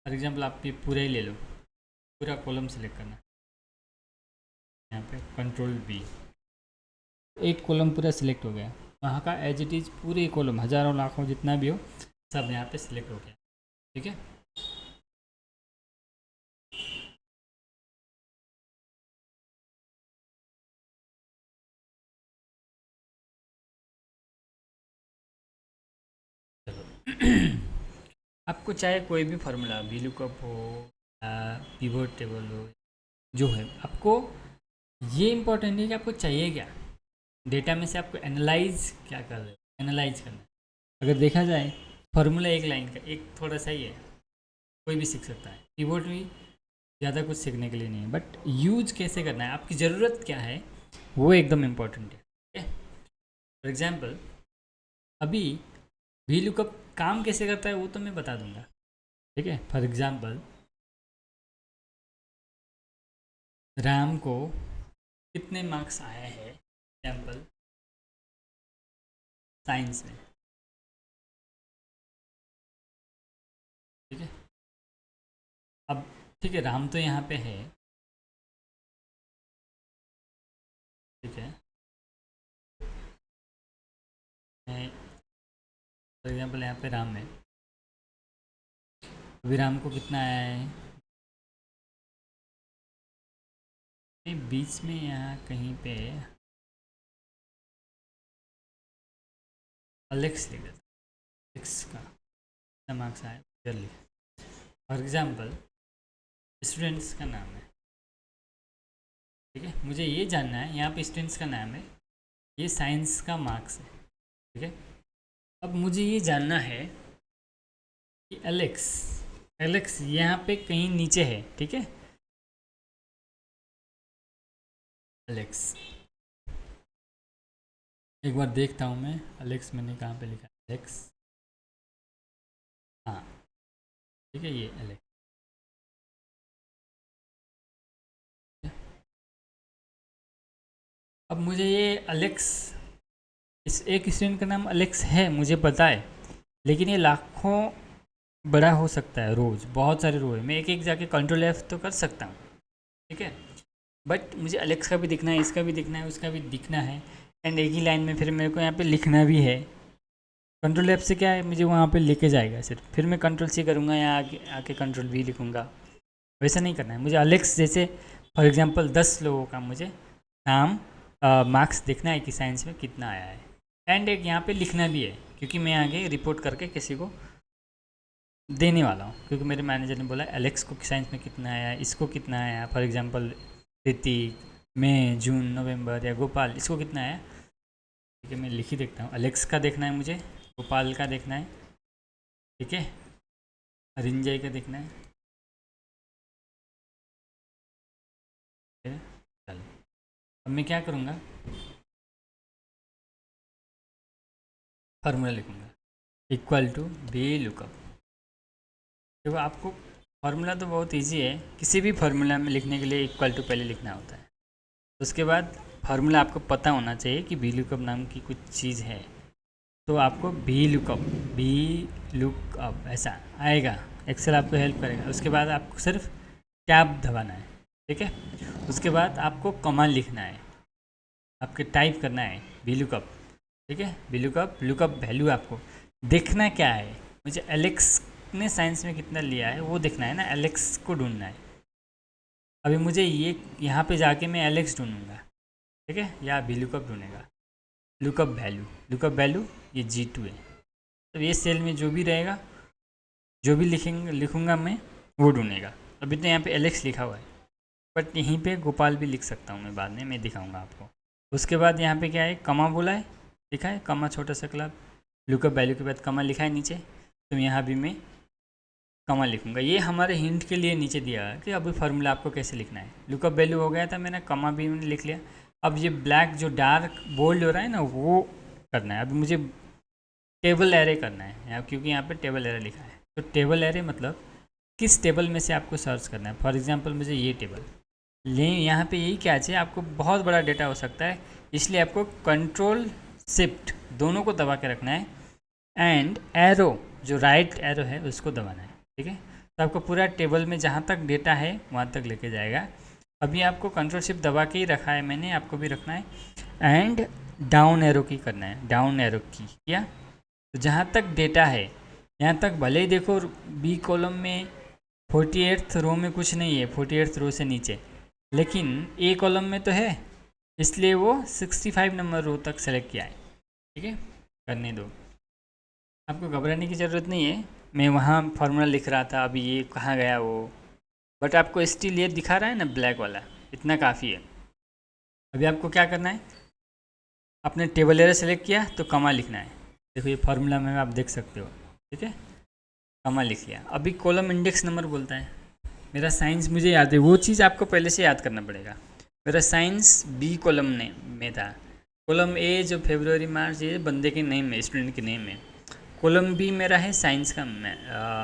for example आप ये पूरा ही ले लो, पूरा कॉलम सेलेक्ट करना, यहाँ पे कंट्रोल वी, एक कॉलम पूरा सिलेक्ट हो गया, वहाँ का एज इट इज़ पूरे कॉलम हज़ारों लाखों जितना भी हो सब यहाँ पे सिलेक्ट हो गया, ठीक है। चलो आपको चाहे कोई भी फार्मूला वी लुकअप हो या पिवट टेबल हो, जो है आपको ये इम्पोर्टेंट है कि आपको चाहिए क्या, डेटा में से आपको एनालाइज क्या कर रहे हो, एनालाइज करना है। अगर देखा जाए फार्मूला एक लाइन का, एक थोड़ा सा ही है, कोई भी सीख सकता है। कीबोर्ड भी ज़्यादा कुछ सीखने के लिए नहीं है, बट यूज कैसे करना है, आपकी ज़रूरत क्या है, वो एकदम इम्पोर्टेंट है। ठीक है, फॉर एग्जाम्पल अभी वी लुकअप काम कैसे करता है वो तो मैं बता दूंगा। ठीक है, फॉर एग्जाम्पल राम को कितने मार्क्स आए हैं एग्जाम्पल साइंस में। ठीक है, अब ठीक है, राम तो यहाँ पे है। ठीक है, मैं फॉर एग्जाम्पल यहाँ पे राम है, अभी राम को कितना आया है, बीच में यहाँ कहीं पे अलेक्स लिख देता, अलेक्स का कितना मार्क्स आया इधर लिख। फॉर एग्जाम्पल स्टूडेंट्स का नाम है। ठीक है, मुझे ये जानना है, यहाँ पे स्टूडेंट्स का नाम है, ये साइंस का मार्क्स है। ठीक है, अब मुझे ये जानना है कि एलेक्स, एलेक्स यहाँ पे कहीं नीचे है। ठीक है, एलेक्स एक बार देखता हूँ मैं, एलेक्स मैंने कहाँ पे लिखा है, एलेक्स, हाँ ठीक है, ये एलेक्स। अब मुझे ये अलेक्स, इस एक स्टूडेंट का नाम अलेक्स है मुझे पता है, लेकिन ये लाखों बड़ा हो सकता है, रोज़ बहुत सारे रो है, मैं एक एक जाके कंट्रोल एफ तो कर सकता हूँ। ठीक है, बट मुझे अलेक्स का भी दिखना है, इसका भी दिखना है, उसका भी दिखना है, एंड एक ही लाइन में फिर मेरे को यहाँ पे लिखना भी है। कंट्रोल एफ से क्या है, मुझे वहाँ पे लेके जाएगा सिर्फ, फिर मैं कंट्रोल सी करूँगा या आके आके कंट्रोल वी लिखूँगा। वैसा नहीं करना है मुझे। अलेक्स जैसे फॉर एग्जांपल 10 लोगों का मुझे नाम मार्क्स देखना है कि साइंस में कितना आया है, एंड एक यहाँ पे लिखना भी है, क्योंकि मैं आगे रिपोर्ट करके किसी को देने वाला हूँ, क्योंकि मेरे मैनेजर ने बोला एलेक्स को साइंस में कितना आया, इसको कितना आया, फॉर एग्जांपल ऋतिक, मई, जून, नवंबर, या गोपाल इसको कितना आया। ठीक है, मैं लिख ही देखता हूँ, एलेक्स का देखना है मुझे, गोपाल का देखना है, ठीक है, रिंजय का देखना है। चलो, अब मैं क्या करूँगा, फार्मूला लिखूँगा इक्वल टू वी लुकअप। देखो आपको फार्मूला तो बहुत इजी है, किसी भी फार्मूला में लिखने के लिए इक्वल टू पहले लिखना होता है, उसके बाद फार्मूला आपको पता होना चाहिए कि वी लुकअप नाम की कुछ चीज़ है, तो आपको वी लुकअप ऐसा आएगा, एक्सेल आपको हेल्प करेगा। उसके बाद आपको सिर्फ टैब दबाना है। ठीक है, उसके बाद आपको कमांड लिखना है, आपके टाइप करना है वी लुकअप। ठीक है, वी लुकअप, लुकअप वैल्यू आपको देखना क्या है, मुझे एलेक्स ने साइंस में कितना लिया है वो देखना है ना, एलेक्स को ढूंढना है। अभी मुझे ये यहाँ पे जाके मैं एलेक्स ढूंढूंगा, ठीक है, या वी लुकअप ढूंढेगा, लुकअप वैल्यू ये G2 है। तो ये सेल में जो भी रहेगा, जो भी लिखूंगा मैं वो ढूंढेगा। अभी तो यहाँ पे एलेक्स लिखा हुआ है, बट यहीं पे गोपाल भी लिख सकता हूँ मैं, बाद में मैं दिखाऊंगा आपको। उसके बाद यहाँ पे क्या है, कमा बोला है, लिखा है कमा, छोटा सा क्लब, लुकअप वैल्यू के बाद कमा लिखा है नीचे, तो यहाँ भी मैं कमा लिखूंगा। ये हमारे हिंट के लिए नीचे दिया है कि अभी फार्मूला आपको कैसे लिखना है। लुकअप वैल्यू हो गया था, मैंने कमा भी मैंने लिख लिया। अब ये ब्लैक जो डार्क बोल्ड हो रहा है ना, वो करना है। अभी मुझे टेबल एरे करना है, क्योंकि यहाँ पे टेबल एरे लिखा है, तो टेबल एरे मतलब किस टेबल में से आपको सर्च करना है। फॉर एग्जांपल मुझे ये टेबल ले, यहाँ पे यही क्या चाहिए आपको, बहुत बड़ा डेटा हो सकता है, इसलिए आपको कंट्रोल शिफ्ट दोनों को दबा के रखना है, एंड एरो जो राइट एरो है उसको दबाना है। ठीक है, तो आपको पूरा टेबल में जहाँ तक डेटा है वहाँ तक लेके जाएगा। अभी आपको कंट्रोल शिफ्ट दबा के ही रखा है मैंने, आपको भी रखना है, एंड डाउन एरो की करना है, डाउन एरो की किया, तो जहाँ तक डेटा है यहाँ तक भले ही देखो बी कॉलम में 48th रो में कुछ नहीं है, 48th रो से नीचे, लेकिन ए कॉलम में तो है, इसलिए वो 65 नंबर रो तक सेलेक्ट किया है। ठीक है, करने दो, आपको घबराने की ज़रूरत नहीं है, मैं वहाँ फार्मूला लिख रहा था, अभी ये कहाँ गया वो। बट आपको स्टिल ये दिखा रहा है ना ब्लैक वाला, इतना काफ़ी है। अभी आपको क्या करना है, आपने टेबल एरर सेलेक्ट किया तो कमा लिखना है। देखो ये फार्मूला में आप देख सकते हो, ठीक है, कमा लिख लिया। अभी कॉलम इंडेक्स नंबर बोलता है। मेरा साइंस मुझे याद है, वो चीज़ आपको पहले से याद करना पड़ेगा। मेरा साइंस बी कॉलम में था। कॉलम ए जो फरवरी मार्च ये बंदे के नेम है, स्टूडेंट के नेम है। कॉलम बी मेरा है साइंस का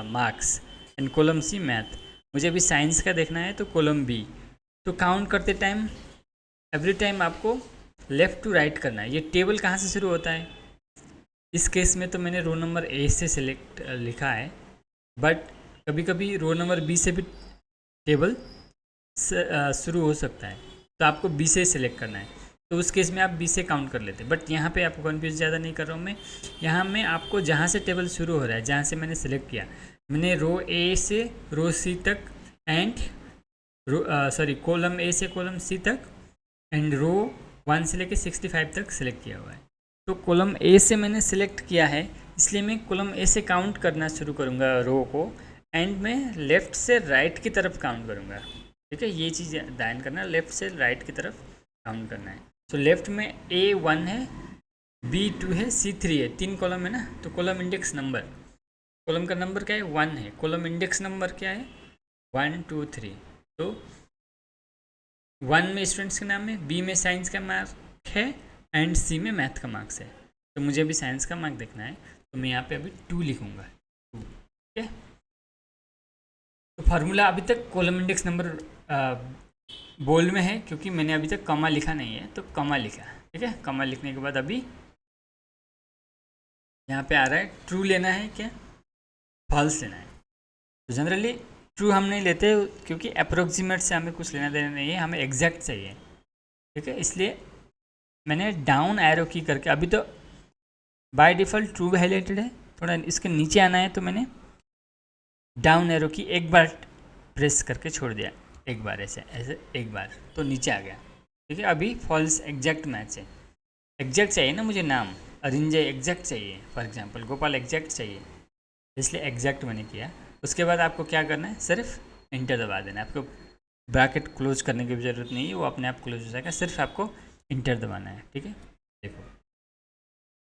marks, and column C math. मुझे अभी साइंस का देखना है तो कॉलम बी। तो काउंट करते टाइम एवरी टाइम आपको लेफ़्ट टू राइट करना है। ये टेबल कहाँ से शुरू होता है, इस केस में तो मैंने रो नंबर ए से सिलेक्ट लिखा है, बट कभी कभी रो नंबर बी से भी टेबल शुरू हो सकता है, तो आपको बी से सिलेक्ट करना है। तो उस केस में आप बी से काउंट कर लेते हैं। बट यहाँ पे आपको कन्फ्यूज ज़्यादा नहीं कर रहा हूँ मैं। यहाँ में आपको जहाँ से टेबल शुरू हो रहा है, जहाँ से मैंने सिलेक्ट किया, मैंने रो ए से रो सी तक एंड कॉलम ए से कॉलम सी तक एंड रो 1 से लेके 65 तक सिलेक्ट किया हुआ है। तो कॉलम ए से मैंने सिलेक्ट किया है, इसलिए मैं कॉलम ए से काउंट करना शुरू करूँगा रो को, एंड मैं लेफ़्ट से राइट की तरफ काउंट करूँगा। ठीक है, ये चीज़ ध्यान करना, लेफ़्ट से राइट की तरफ काउंट करना है। तो लेफ़्ट में ए 1 है, बी 2 है, सी 3 है, 3 कॉलम है ना। तो कॉलम इंडेक्स नंबर, कॉलम का नंबर क्या है 1 है, कॉलम इंडेक्स नंबर क्या है 1 2 3। तो 1 में स्टूडेंट्स के नाम है, बी में साइंस का मार्क है एंड सी में मैथ का मार्क्स है। तो मुझे अभी साइंस का मार्क देखना है, तो मैं यहाँ पे अभी 2 लिखूँगा, 2। ठीक है, तो फार्मूला अभी तक कॉलम इंडेक्स नंबर बोल्ड में है, क्योंकि मैंने अभी तक कमा लिखा नहीं है, तो कमा लिखा। ठीक है, कमा लिखने के बाद अभी यहाँ पे आ रहा है ट्रू लेना है क्या फॉल्स लेना है। तो जनरली ट्रू हम नहीं लेते, क्योंकि अप्रोक्सीमेट से हमें कुछ लेना देना नहीं है, हमें एग्जैक्ट चाहिए। ठीक है, इसलिए मैंने डाउन एरो की करके, अभी तो बाय डिफ़ॉल्ट ट्रू हाईलाइटेड है, थोड़ा इसके नीचे आना है तो मैंने डाउन एरो की एक बार प्रेस करके छोड़ दिया, एक बार ऐसे ऐसे एक बार, तो नीचे आ गया। ठीक है, अभी फॉल्स एग्जैक्ट मैच है। एग्जैक्ट चाहिए ना मुझे, नाम अरिंजय एग्जैक्ट चाहिए, फॉर एग्जांपल गोपाल एग्जैक्ट चाहिए, इसलिए एग्जैक्ट मैंने किया। उसके बाद आपको क्या करना है, सिर्फ इंटर दबा देना है। आपको ब्रैकेट क्लोज करने की ज़रूरत नहीं है, वो अपने आप क्लोज हो जाएगा, सिर्फ आपको इंटर दबाना है। ठीक है, देखो,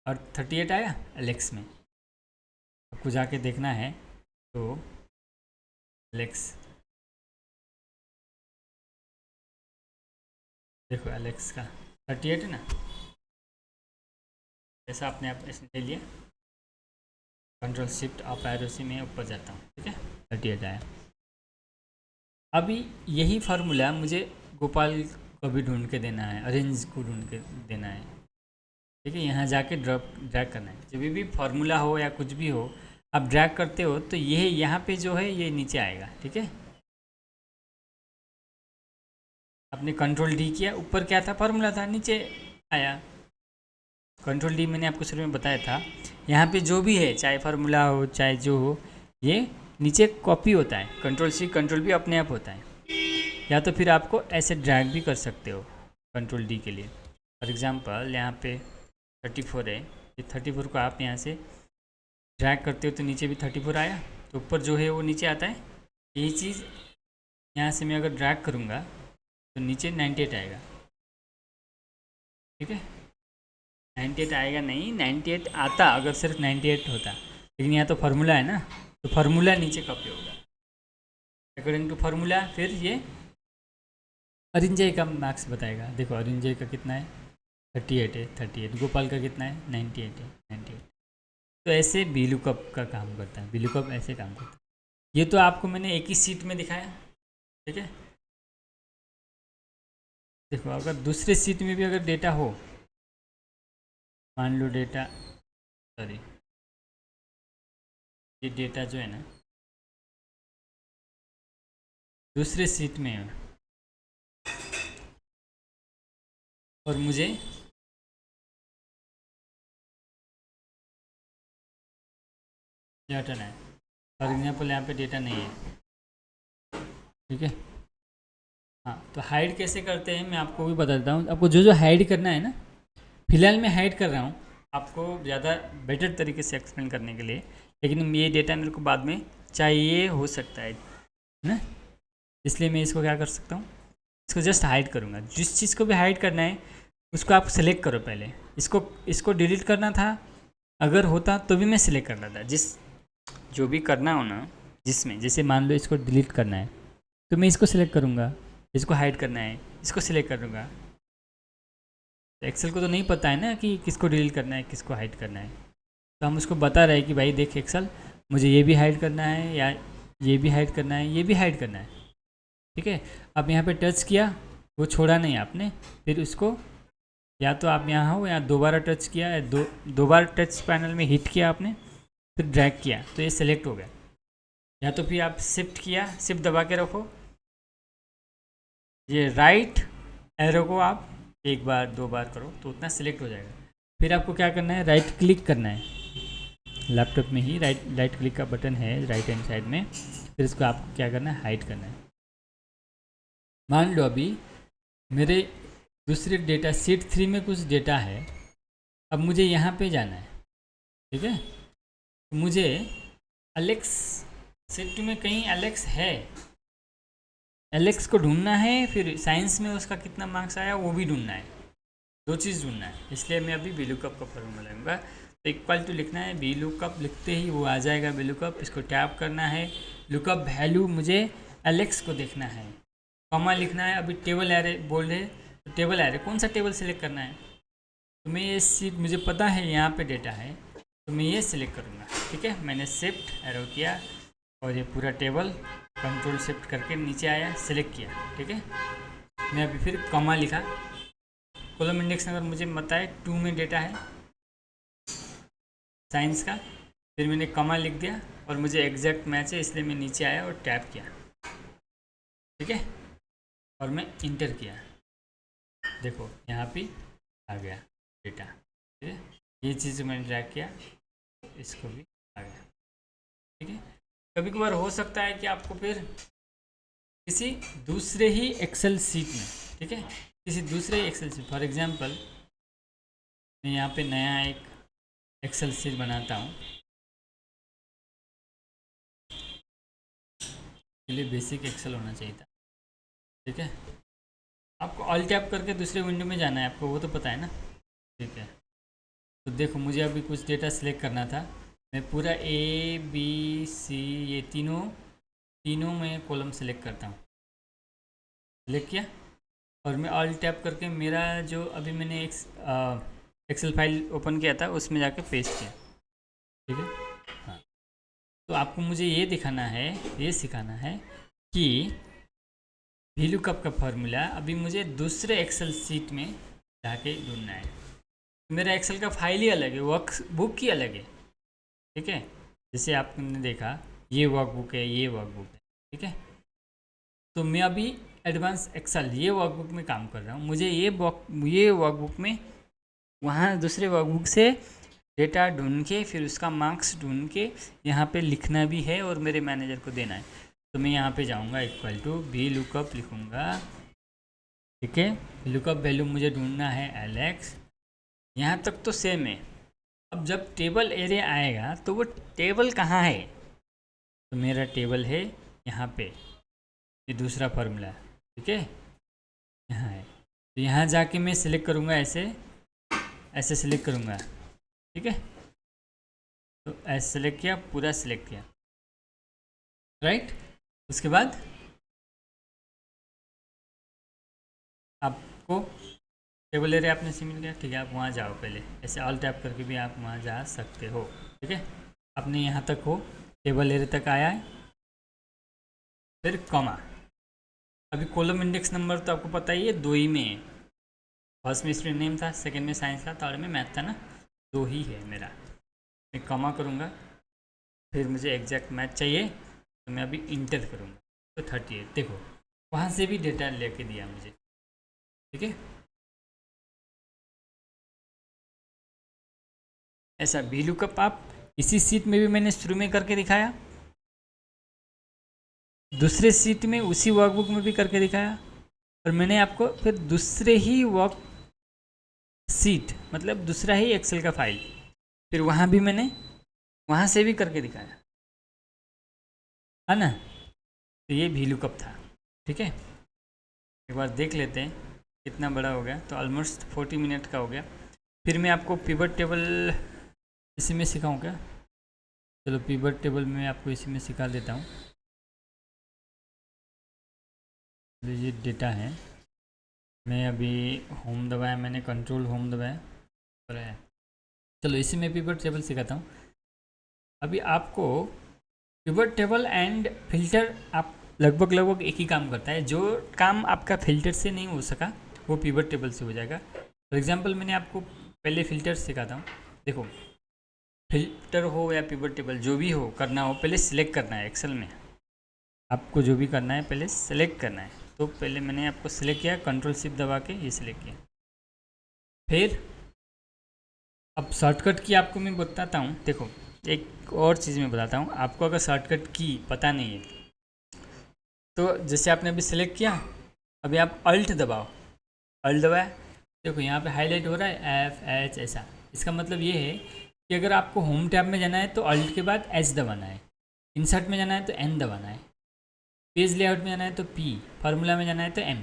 और 38 आया एलेक्स में। आपको जाके देखना है, तो एलेक्स, देखो एलेक्स का 38 है ना, ऐसा अपने आप ऐसे ले लिया, कंट्रोल शिफ्ट अप एरो से मैं ऊपर जाता हूँ। ठीक है, 38 आया। अभी यही फार्मूला मुझे गोपाल को भी ढूंढ के देना है, अरेंज को ढूंढ के देना है। ठीक है, यहाँ जाके ड्रैग करना है। जब भी फार्मूला हो या कुछ भी हो, आप ड्रैग करते हो तो ये यहाँ पे जो है ये नीचे आएगा। ठीक है, आपने कंट्रोल डी किया, ऊपर क्या था फार्मूला था, नीचे आया। कंट्रोल डी मैंने आपको शुरू में बताया था, यहाँ पे जो भी है, चाहे फार्मूला हो चाहे जो हो, ये नीचे कॉपी होता है। कंट्रोल सी कंट्रोल भी अपने आप होता है, या तो फिर आपको ऐसे ड्रैग भी कर सकते हो कंट्रोल डी के लिए। फॉर एग्जांपल यहाँ पे 34 है, ये 34 को आप यहाँ से ड्रैग करते हो तो नीचे भी 34 आया, तो ऊपर जो है वो नीचे आता है। यही चीज़ यहाँ से मैं अगर ड्रैग करूँगा तो नीचे 98 आएगा। ठीक है, 98 आएगा नहीं, 98 आता अगर सिर्फ 98 होता, लेकिन यहाँ तो फार्मूला है ना, तो फार्मूला नीचे कॉपी होगा अकॉर्डिंग टू फार्मूला। फिर ये अरिंजय का मार्क्स बताएगा। देखो अरिंजय का कितना है 38 है, 38। गोपाल का कितना है 98 है, 98। तो ऐसे VLOOKUP का काम करता है, VLOOKUP ऐसे काम करता है। ये तो आपको मैंने एक ही सीट में दिखाया। ठीक है, देखो अगर दूसरे सीट में भी अगर डेटा हो, मान लो डेटा, सॉरी ये डेटा जो है ना दूसरे सीट में है, और मुझे हटाना है। फॉर एग्जाम्पल यहाँ पे डेटा नहीं है। ठीक है, हाँ, तो हाइड कैसे करते हैं मैं आपको भी बता देता हूँ। आपको जो जो हाइड करना है ना, फिलहाल मैं हाइड कर रहा हूँ आपको ज़्यादा बेटर तरीके से एक्सप्लेन करने के लिए, लेकिन ये डेटा मेरे को बाद में चाहिए हो सकता है ना, इसलिए मैं इसको क्या कर सकता हूँ, इसको जस्ट हाइड करूँगा। जिस चीज़ को भी हाइड करना है उसको आप सेलेक्ट करो पहले। इसको डिलीट करना था, अगर होता तो भी मैं सिलेक्ट करना था। जो भी करना हो ना, जिसमें जैसे मान लो इसको डिलीट करना है तो मैं इसको सिलेक्ट करूँगा, इसको हाइड करना है इसको सिलेक्ट करूँगा। एक्सेल को तो नहीं पता है ना कि किसको डिलीट करना है किसको हाइड करना है, तो हम उसको बता रहे हैं कि भाई देख एक्सेल, मुझे ये भी हाइड करना है या ये भी हाइड करना है, ये भी हाइड करना है। ठीक है, अब यहाँ पे टच किया, वो छोड़ा नहीं आपने, फिर उसको या तो आप यहाँ हो या दोबारा टच किया है, दो बार टच पैनल में हिट किया आपने, फिर ड्रैग किया तो ये सिलेक्ट हो गया। या तो फिर आप शिफ्ट किया, शिफ्ट दबा के रखो, ये राइट एरो को आप एक बार दो बार करो तो उतना सिलेक्ट हो जाएगा। फिर आपको क्या करना है, राइट क्लिक करना है, लैपटॉप में ही राइट क्लिक का बटन है राइट हैंड साइड में, फिर इसको आपको क्या करना है, हाइड करना है। मान लो अभी मेरे दूसरे डेटा शीट 3 में कुछ डेटा है, अब मुझे यहाँ पे जाना है। ठीक है, तो मुझे एलेक्स शीट 2 में कहीं एलेक्स है, एलेक्स को ढूंढना है, फिर साइंस में उसका कितना मार्क्स आया वो भी ढूंढना है, दो चीज़ ढूंढना है। इसलिए मैं अभी VLOOKUP का फॉर्मूला लूँगा। तो इक्वल टू लिखना है, VLOOKUP लिखते ही वो आ जाएगा VLOOKUP, इसको टैप करना है। लुकअप वैल्यू मुझे एलेक्स को देखना है, कॉमा लिखना है। अभी टेबल एरे बोल है तो टेबल एरे कौन सा टेबल सेलेक्ट करना है, तो मैं ये सीट मुझे पता है यहाँ पे डेटा है तो मैं ये सिलेक्ट करूँगा। ठीक है, मैंने शिफ्ट एरो किया और ये पूरा टेबल कंट्रोल शिफ्ट करके नीचे आया, सिलेक्ट किया। ठीक है, मैं अभी फिर कॉमा लिखा, कॉलम इंडेक्स नंबर मुझे पता है 2 में डेटा है साइंस का, फिर मैंने कॉमा लिख दिया और मुझे एग्जैक्ट मैच है इसलिए मैं नीचे आया और टैप किया। ठीक है, और मैं इंटर किया, देखो यहाँ पे आ गया डेटा। ठीक है, ये चीज़ मैंने ड्रैग किया, इसको भी आ गया। ठीक है, कभी कभार हो सकता है कि आपको फिर किसी दूसरे ही एक्सेल सीट में, ठीक है, किसी दूसरे एक्सेल सीट, फॉर एग्जांपल मैं यहाँ पे नया एक एक्सेल सीट बनाता हूँ, के लिए बेसिक एक्सेल होना चाहिए था। ठीक है, आपको ऑल टैप करके दूसरे विंडो में जाना है, आपको वो तो पता है ना। ठीक है, तो देखो मुझे अभी कुछ डेटा सिलेक्ट करना था, मैं पूरा ABC ये तीनों में कॉलम सेलेक्ट करता हूँ, सेलेक्ट किया और मैं ऑल टैप करके मेरा जो अभी मैंने एक्सेल फाइल ओपन किया था उसमें जाके पेस्ट किया। ठीक है, हाँ, तो आपको मुझे ये दिखाना है, ये सिखाना है कि VLOOKUP का फॉर्मूला अभी मुझे दूसरे एक्सेल सीट में जाके ढूंढना है। मेरा एक्सेल का फाइल ही अलग है, वर्कबुक ही अलग है। ठीक है, जैसे आपने देखा ये वर्कबुक है, ये वर्कबुक है। ठीक है, तो मैं अभी एडवांस एक्सेल ये वर्कबुक में काम कर रहा हूँ, मुझे ये वर्कबुक में वहाँ दूसरे वर्कबुक से डेटा ढूंढ के फिर उसका मार्क्स ढूंढ के यहाँ पे लिखना भी है और मेरे मैनेजर को देना है। तो मैं यहाँ पे जाऊँगा, इक्वल टू VLOOKUP लिखूँगा। ठीक है, VLOOKUP वैल्यू मुझे ढूंढना है एलेक्स, यहाँ तक तो सेम है। अब जब टेबल एरिया आएगा तो वो टेबल कहाँ है, तो मेरा टेबल है यहाँ पे, ये दूसरा फार्मूला। ठीक है, यहाँ है, तो यहाँ जाके मैं सिलेक्ट करूँगा, ऐसे सिलेक्ट करूँगा। ठीक है, तो ऐसे सिलेक्ट किया, पूरा सिलेक्ट किया, राइट। उसके बाद आपको टेबल एरिया आपने से मिल गया। ठीक है, आप वहाँ जाओ, पहले ऐसे ऑल टैप करके भी आप वहाँ जा सकते हो। ठीक है, आपने यहाँ तक हो, टेबल एरिया तक आया है, फिर कॉमा। अभी कॉलम इंडेक्स नंबर तो आपको पता ही है, 2 ही में है। फर्स्ट में स्टूडेंट नेम था, सेकंड में साइंस था, थर्ड में मैथ था ना, 2 ही है मेरा। मैं कॉमा करूँगा, फिर मुझे एग्जैक्ट मैथ चाहिए तो मैं अभी इंटर करूँगा, तो 38। देखो वहाँ से भी डेटा लेके दिया मुझे। ठीक है, ऐसा VLOOKUP आप इसी सीट में भी मैंने शुरू में करके दिखाया, दूसरे सीट में उसी वर्कबुक में भी करके दिखाया, और मैंने आपको फिर दूसरे ही वर्क सीट मतलब दूसरा ही एक्सेल का फाइल, फिर वहाँ भी मैंने वहाँ से भी करके दिखाया है ना। तो ये वी लुकअप था। ठीक है, एक बार देख लेते हैं कितना बड़ा हो गया। तो ऑलमोस्ट 40 मिनट का हो गया। फिर मैं आपको पिवट टेबल इसी में सिखाऊँ क्या? चलो पिवट टेबल में आपको इसी में सिखा देता हूँ। ये डेटा है, मैं अभी होम दबाया, मैंने कंट्रोल होम दबाया और है। चलो इसी में पिवट टेबल सिखाता हूँ। अभी आपको पिवट टेबल एंड फिल्टर आप लगभग एक ही काम करता है। जो काम आपका फिल्टर से नहीं हो सका वो पिवट टेबल से हो जाएगा। फॉर एग्जांपल मैंने आपको पहले फिल्टर सिखाता हूँ। देखो, फिल्टर हो या पिवट टेबल जो भी हो करना हो, पहले सिलेक्ट करना है। एक्सेल में आपको जो भी करना है पहले सेलेक्ट करना है। तो पहले मैंने आपको सिलेक्ट किया, कंट्रोल शिफ्ट दबा के ये सिलेक्ट किया। फिर अब शॉर्टकट की आपको मैं बताता हूँ। देखो एक और चीज़ मैं बताता हूँ आपको, अगर शॉर्टकट की पता नहीं है तो जैसे आपने अभी सिलेक्ट किया, अभी आप अल्ट दबाओ, अल्ट दबाया, देखो यहाँ पे हाईलाइट हो रहा है FH ऐसा। इसका मतलब ये है कि अगर आपको होम टैब में जाना है तो अल्ट के बाद H दबाना है, इंसर्ट में जाना है तो N दबाना है, पेज लेआउट में जाना है तो P, फार्मूला में जाना है तो M।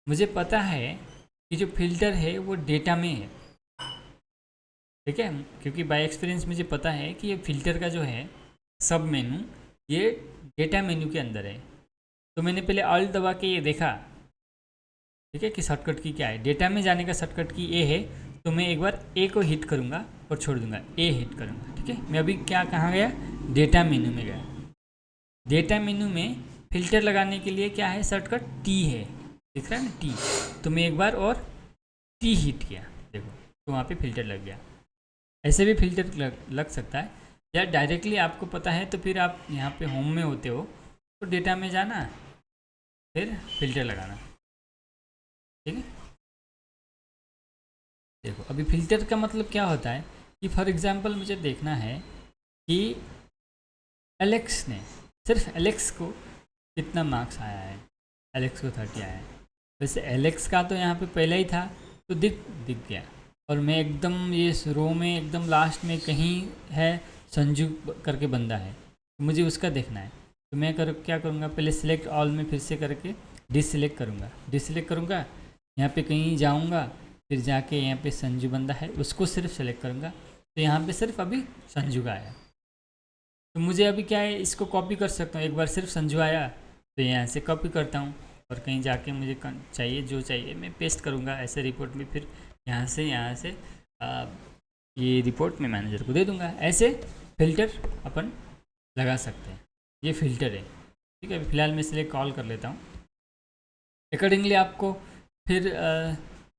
मुझे पता है कि जो फिल्टर है वो डेटा में है, ठीक है, क्योंकि बाय एक्सपीरियंस मुझे पता है कि ये फिल्टर का जो है सब मेनू ये डेटा मेन्यू के अंदर है। तो मैंने पहले अल्ट दबा के ये देखा, ठीक है, कि शॉर्टकट की क्या है। डेटा में जाने का शॉर्टकट की ए है, तो मैं एक बार ए को हिट करूँगा और छोड़ दूंगा, ए हिट करूँगा। ठीक है, मैं अभी क्या कहाँ गया, डेटा मेन्यू में गया। डेटा मेन्यू में फिल्टर लगाने के लिए क्या है, शॉर्टकट टी है, दिख रहा है ना टी। तो मैं एक बार और टी हिट किया, देखो तो वहाँ पे फिल्टर लग गया। ऐसे भी फिल्टर लग सकता है, या डायरेक्टली आपको पता है तो फिर आप यहाँ पे होम में होते हो तो डेटा में जाना फिर फिल्टर लगाना। ठीक है, देखो अभी फिल्टर का मतलब क्या होता है कि फॉर एग्जांपल मुझे देखना है कि एलेक्स ने, सिर्फ एलेक्स को कितना मार्क्स आया है। एलेक्स को 30 आया है। वैसे एलेक्स का तो यहाँ पे पहले ही था तो दिख गया, और मैं एकदम ये रो में एकदम लास्ट में कहीं है संजू करके बंदा है, तो मुझे उसका देखना है। तो मैं क्या करूँगा, पहले सिलेक्ट ऑल में फिर से करके डिससिलेक्ट करूँगा, यहाँ पे कहीं जाऊँगा, फिर जाके यहाँ पे संजू बंदा है उसको सिर्फ सेलेक्ट करूँगा। तो यहाँ पे सिर्फ अभी संजू का आया, तो मुझे अभी क्या है, इसको कॉपी कर सकता हूँ। एक बार सिर्फ संजू आया तो यहाँ से कॉपी करता हूँ, और कहीं जाके मुझे चाहिए जो चाहिए मैं पेस्ट करूँगा ऐसे रिपोर्ट में। फिर यहाँ से ये रिपोर्ट में मैनेजर को दे दूँगा। ऐसे फिल्टर अपन लगा सकते हैं, ये फिल्टर है। ठीक है, अभी फ़िलहाल मैं इसलिए कॉल कर लेता हूँ। अकॉर्डिंगली आपको फिर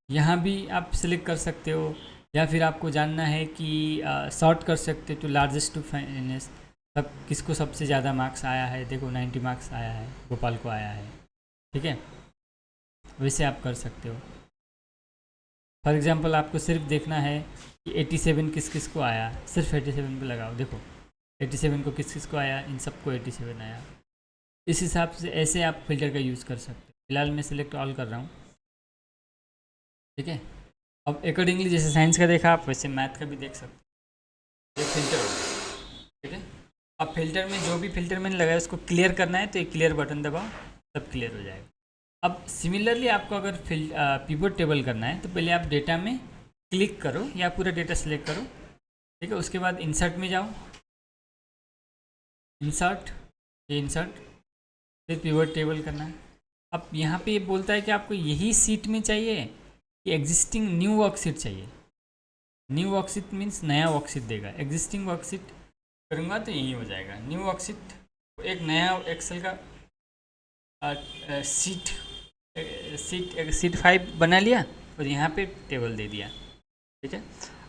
यहाँ भी आप सिलेक्ट कर सकते हो, या फिर आपको जानना है कि सॉर्ट कर सकते हो तो लार्जेस्ट टू फाइनेस्ट सब किसको सबसे ज़्यादा मार्क्स आया है। देखो 90 मार्क्स आया है, गोपाल को आया है। ठीक है, वैसे आप कर सकते हो। फॉर एग्जांपल आपको सिर्फ देखना है कि 87 किस किस को आया, सिर्फ 87 पे लगाओ। देखो 87 को किस किस को आया, इन सबको 87 आया। इस हिसाब से ऐसे आप फिल्टर का यूज़ कर सकते हो। फिलहाल मैं सिलेक्ट ऑल कर रहा हूँ। ठीक है, अब अकॉर्डिंगली जैसे साइंस का देखा आप वैसे मैथ का भी देख सकते हो। ये फिल्टर हो गया। ठीक है, अब फिल्टर में जो भी फिल्टर मैंने लगाया उसको क्लियर करना है तो एक क्लियर बटन दबाओ, सब क्लियर हो जाएगा। अब सिमिलरली आपको अगर पिवट टेबल करना है तो पहले आप डेटा में क्लिक करो या पूरा डेटा सेलेक्ट करो। ठीक है, उसके बाद इंसर्ट में जाओ, इंसर्ट, ये इंसर्ट, फिर पिवट टेबल करना है। अब यहाँ पे ये बोलता है कि आपको यही सीट में चाहिए कि एग्जिस्टिंग न्यू वर्कशीट चाहिए। न्यू वर्कशीट मीन्स नया वर्कशीट देगा, एग्जिस्टिंग वर्कशीट करूँगा तो यही हो जाएगा। न्यू वर्कशीट एक नया एक्सेल का सीट 5 बना लिया और यहाँ पे टेबल दे दिया। ठीक है,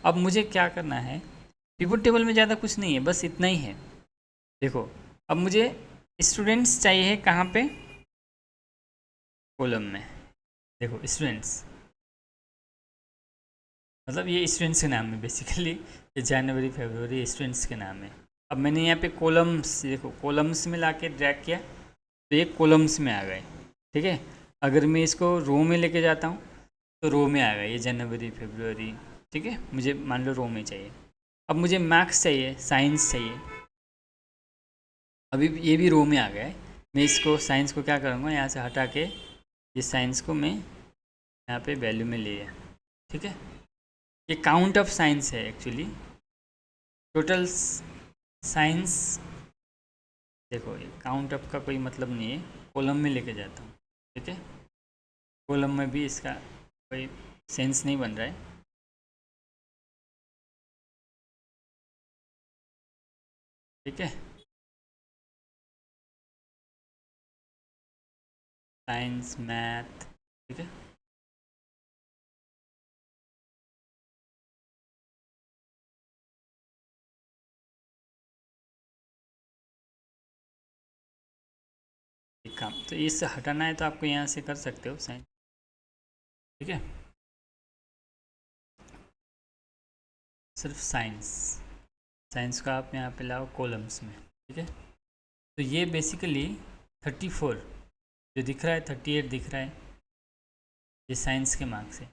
अब मुझे क्या करना है, पिवट टेबल में ज़्यादा कुछ नहीं है, बस इतना ही है। देखो अब मुझे स्टूडेंट्स चाहिए कहाँ पे, कॉलम में। देखो स्टूडेंट्स, मतलब ये स्टूडेंट्स के नाम है बेसिकली, ये जनवरी फरवरी स्टूडेंट्स के नाम है। अब मैंने यहाँ पे कॉलम्स, देखो कॉलम्स में लाके ड्रैग किया तो ये कॉलम्स में आ गए। ठीक है, अगर मैं इसको रो में लेके जाता हूँ तो रो में आ गए ये जनवरी फरवरी। ठीक है, मुझे मान लो रो में चाहिए। अब मुझे मैथ्स चाहिए, साइंस चाहिए, अभी ये भी रो में आ गया है। मैं इसको साइंस को क्या करूँगा, यहाँ से हटा के ये साइंस को मैं यहाँ पे वैल्यू में ले लिया, ठीक है। ये काउंट ऑफ साइंस है एक्चुअली, टोटल साइंस। देखो ये काउंट ऑफ का कोई मतलब नहीं है, कॉलम में लेके जाता हूँ, ठीक है। कॉलम में भी इसका कोई सेंस नहीं बन रहा है, ठीक है। साइंस, मैथ, ठीक है। एक काम तो इससे हटाना है तो आपको यहाँ से कर सकते हो साइंस, ठीक है। सिर्फ साइंस, साइंस का आप यहाँ पे लाओ कॉलम्स में, ठीक है। तो ये बेसिकली 34 जो दिख रहा है, 38 दिख रहा है, ये साइंस के मार्क्स है।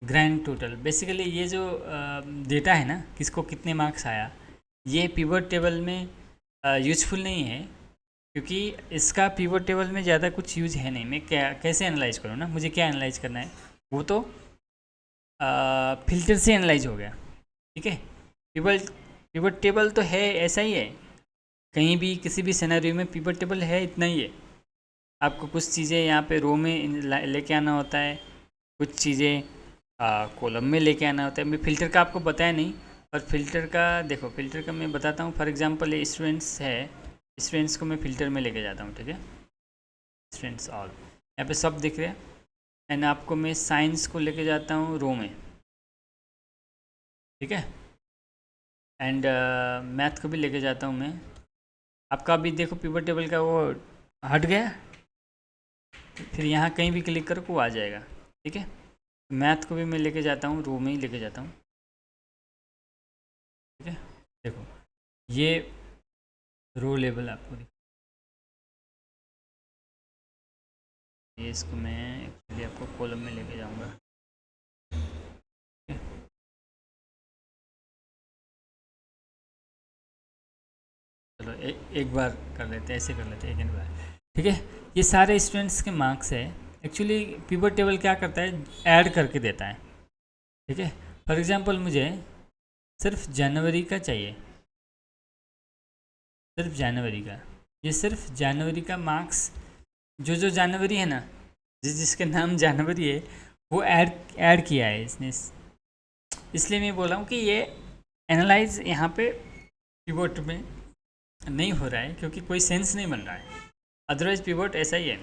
ग्रैंड टोटल बेसिकली ये जो डेटा है ना, किसको कितने मार्क्स आया, ये पिवट टेबल में यूजफुल नहीं है, क्योंकि इसका पिवट टेबल में ज़्यादा कुछ यूज है नहीं। मैं क्या कैसे एनालाइज करूँ ना, मुझे क्या एनालाइज करना है, वो तो फिल्टर से एनालाइज हो गया, ठीक है। पिवट टेबल तो है, ऐसा ही है, कहीं भी किसी भी सिनेरियो में पिवट टेबल है, इतना ही है। आपको कुछ चीज़ें यहाँ पे रो में लेके आना होता है, कुछ चीज़ें कॉलम में लेके आना होता है। मैं फ़िल्टर का आपको बताया नहीं, पर फिल्टर का देखो, फिल्टर का मैं बताता हूँ। फॉर एग्जांपल ये स्टूडेंट्स है, स्टूडेंट्स को मैं फ़िल्टर में लेके जाता हूँ, ठीक है। स्टूडेंट्स ऑल यहाँ पे सब दिख रहे हैं, एंड आपको मैं साइंस को लेके जाता हूँ रो में, ठीक है। एंड मैथ को भी लेके जाता हूँ मैं। आपका अभी देखो पिवट टेबल का वो हट गया, फिर यहाँ कहीं भी क्लिक करो वो आ जाएगा, ठीक है। मैथ को भी मैं लेके जाता हूँ, रो में ही लेके जाता हूँ, ठीक है। देखो ये रो लेवल आपको दिख, ये इसको मैं एक्चुअली आपको कॉलम में लेके जाऊँगा, चलो एक बार कर लेते हैं, ऐसे कर लेते हैं एक बार, ठीक है। ये सारे स्टूडेंट्स के मार्क्स है। एक्चुअली पिवट टेबल क्या करता है, ऐड करके देता है, ठीक है। फॉर एग्जांपल मुझे सिर्फ जनवरी का चाहिए, सिर्फ जनवरी का, ये सिर्फ जनवरी का मार्क्स, जो जनवरी है ना, जिसके नाम जनवरी है, वो ऐड किया है इसने। इसलिए मैं बोल रहा हूँ कि ये एनालाइज यहाँ पे पिवट में नहीं हो रहा है, क्योंकि कोई सेंस नहीं बन रहा है। अदरवाइज पिवट ऐसा ही है,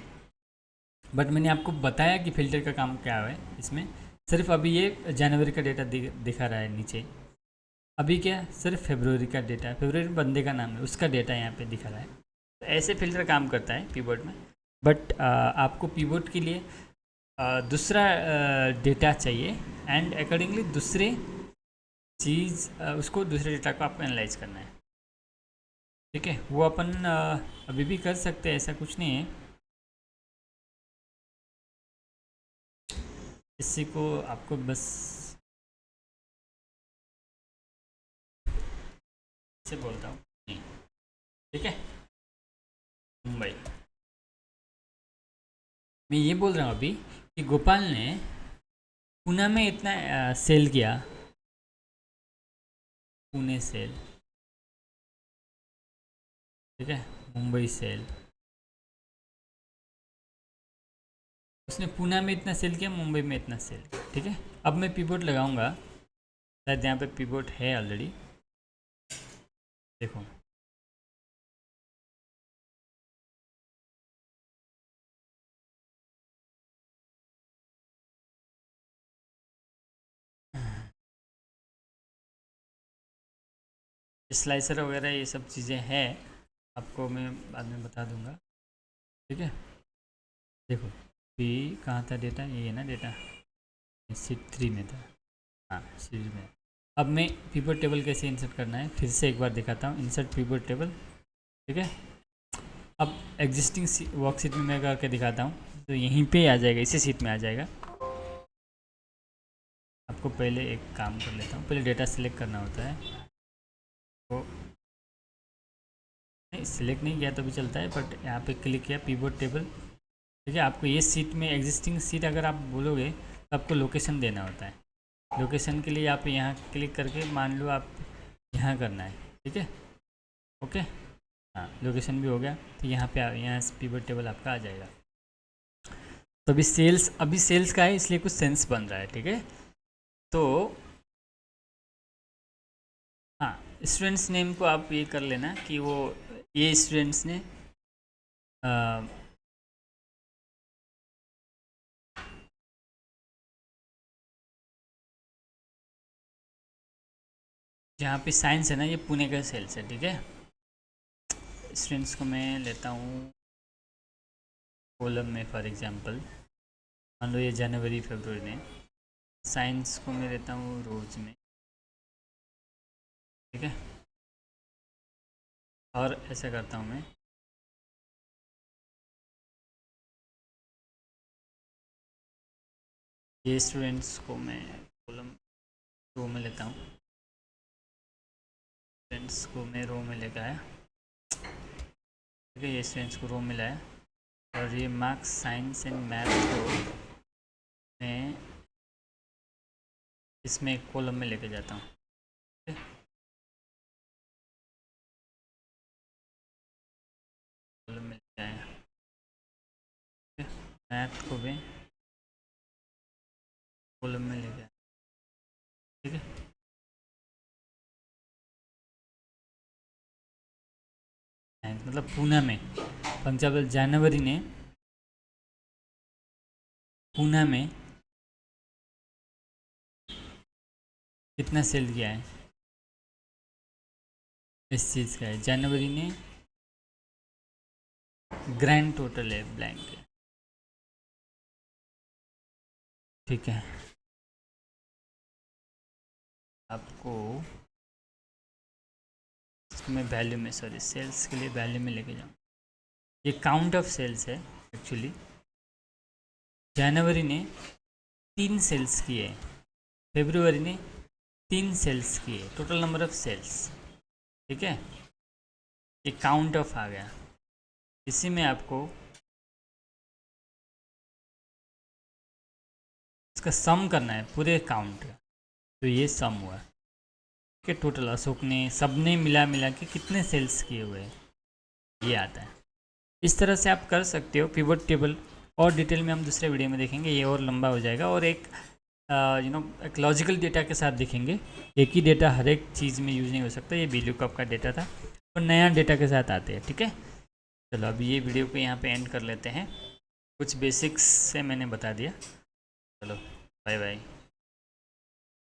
बट मैंने आपको बताया कि फ़िल्टर का काम क्या है इसमें। सिर्फ अभी ये जनवरी का डेटा दिखा रहा है नीचे, अभी क्या सिर्फ फरवरी का डेटा, फरवरी बंदे का नाम है, उसका डेटा यहाँ पे दिखा रहा है। तो ऐसे फिल्टर काम करता है पिवट में। बट आपको पिवट के लिए दूसरा डेटा चाहिए, एंड अकॉर्डिंगली दूसरे चीज़ उसको दूसरे डेटा को आपको एनालाइज करना है, ठीक है। वो अपन अभी भी कर सकते हैं, ऐसा कुछ नहीं है। इसी को आपको बस से बोलता हूँ, ठीक है। मुंबई, मैं ये बोल रहा हूँ अभी कि गोपाल ने पुणे में इतना सेल किया, पुणे सेल, ठीक है, मुंबई सेल, उसने पुणे में इतना सेल किया, मुंबई में इतना सेल किया, ठीक है। अब मैं पिवट लगाऊंगा, शायद यहाँ पे पिवट है ऑलरेडी, देखो स्लाइसर वगैरह ये सब चीज़ें हैं, आपको मैं बाद में बता दूंगा, ठीक है। देखो पी कहाँ था डेटा, ये है ना डेटा, सीट 3 में था, हाँ सीट में। अब मैं पिवट टेबल कैसे इंसर्ट करना है फिर से एक बार दिखाता हूँ, इंसर्ट पिवट टेबल, ठीक है। अब एग्जिस्टिंग वर्कशीट में मैं करके दिखाता हूँ, तो यहीं पे आ जाएगा, इसी सीट में आ जाएगा। अब आपको पहले एक काम कर लेता हूँ, पहले डेटा सेलेक्ट करना होता है, तो नहीं सिलेक्ट नहीं किया तो भी चलता है, बट यहाँ पे क्लिक किया पिवट टेबल। ठीक है, आपको ये सीट में एग्जिस्टिंग सीट अगर आप बोलोगे तो आपको लोकेशन देना होता है। लोकेशन के लिए आप यहाँ क्लिक करके मान लो आप यहाँ करना है। ठीक है, ओके, हाँ लोकेशन भी हो गया। तो यहाँ पे यहाँ पिवट टेबल आपका आ जाएगा। तो अभी सेल्स का है, इसलिए कुछ सेंस बन रहा है। ठीक है, तो हाँ स्टूडेंट्स नेम को आप ये कर लेना कि वो ये स्टूडेंट्स ने जहाँ पे साइंस है ना, ये पुणे का सेल्स है। ठीक है, स्टूडेंट्स को मैं लेता हूँ कॉलम में, फॉर एग्जांपल मान लो ये जनवरी फरवरी में। साइंस को मैं लेता हूँ रोज में। ठीक है, और ऐसा करता हूँ मैं, ये स्टूडेंट्स को मैं कॉलम रो में लेता हूँ, स्टूडेंट्स को मैं रो में लेकर आया। ठीक है, ये स्टूडेंट्स को रो में लाया, और ये मार्क्स साइंस एंड मैथ को मैं इसमें एक कॉलम में लेके जाता हूँ। ठीक है, कॉलम में लेके आया। ठीक है, मैथ को भी कॉलम में लेके आया। ठीक है, मतलब पूना में, फॉर एग्जाम्पल जनवरी ने पूना में कितना सेल किया है, इस चीज़ का है। जनवरी ने ग्रैंड टोटल है ब्लैंक है। ठीक है, आपको इसमें वैल्यू में, सॉरी सेल्स के लिए वैल्यू में लेके जाऊँ। ये काउंट ऑफ सेल्स है एक्चुअली। जनवरी ने 3 सेल्स किए, फरवरी ने 3 सेल्स किए, टोटल नंबर ऑफ सेल्स। ठीक है, ये काउंट ऑफ आ गया। इसी में आपको इसका सम करना है पूरे काउंट का, तो ये सम हुआ कि टोटल अशोक ने सब ने मिला के कितने सेल्स किए हुए हैं, ये आता है। इस तरह से आप कर सकते हो पिवट टेबल। और डिटेल में हम दूसरे वीडियो में देखेंगे, ये और लंबा हो जाएगा। और एक एक लॉजिकल डेटा के साथ देखेंगे। एक ही डेटा हर एक चीज़ में यूज़ नहीं हो सकता। ये VLOOKUP का डेटा था और नया डेटा के साथ आते हैं। ठीक है, चलो अभी ये वीडियो को यहाँ पे एंड कर लेते हैं। कुछ बेसिक्स से मैंने बता दिया। चलो बाय बाय।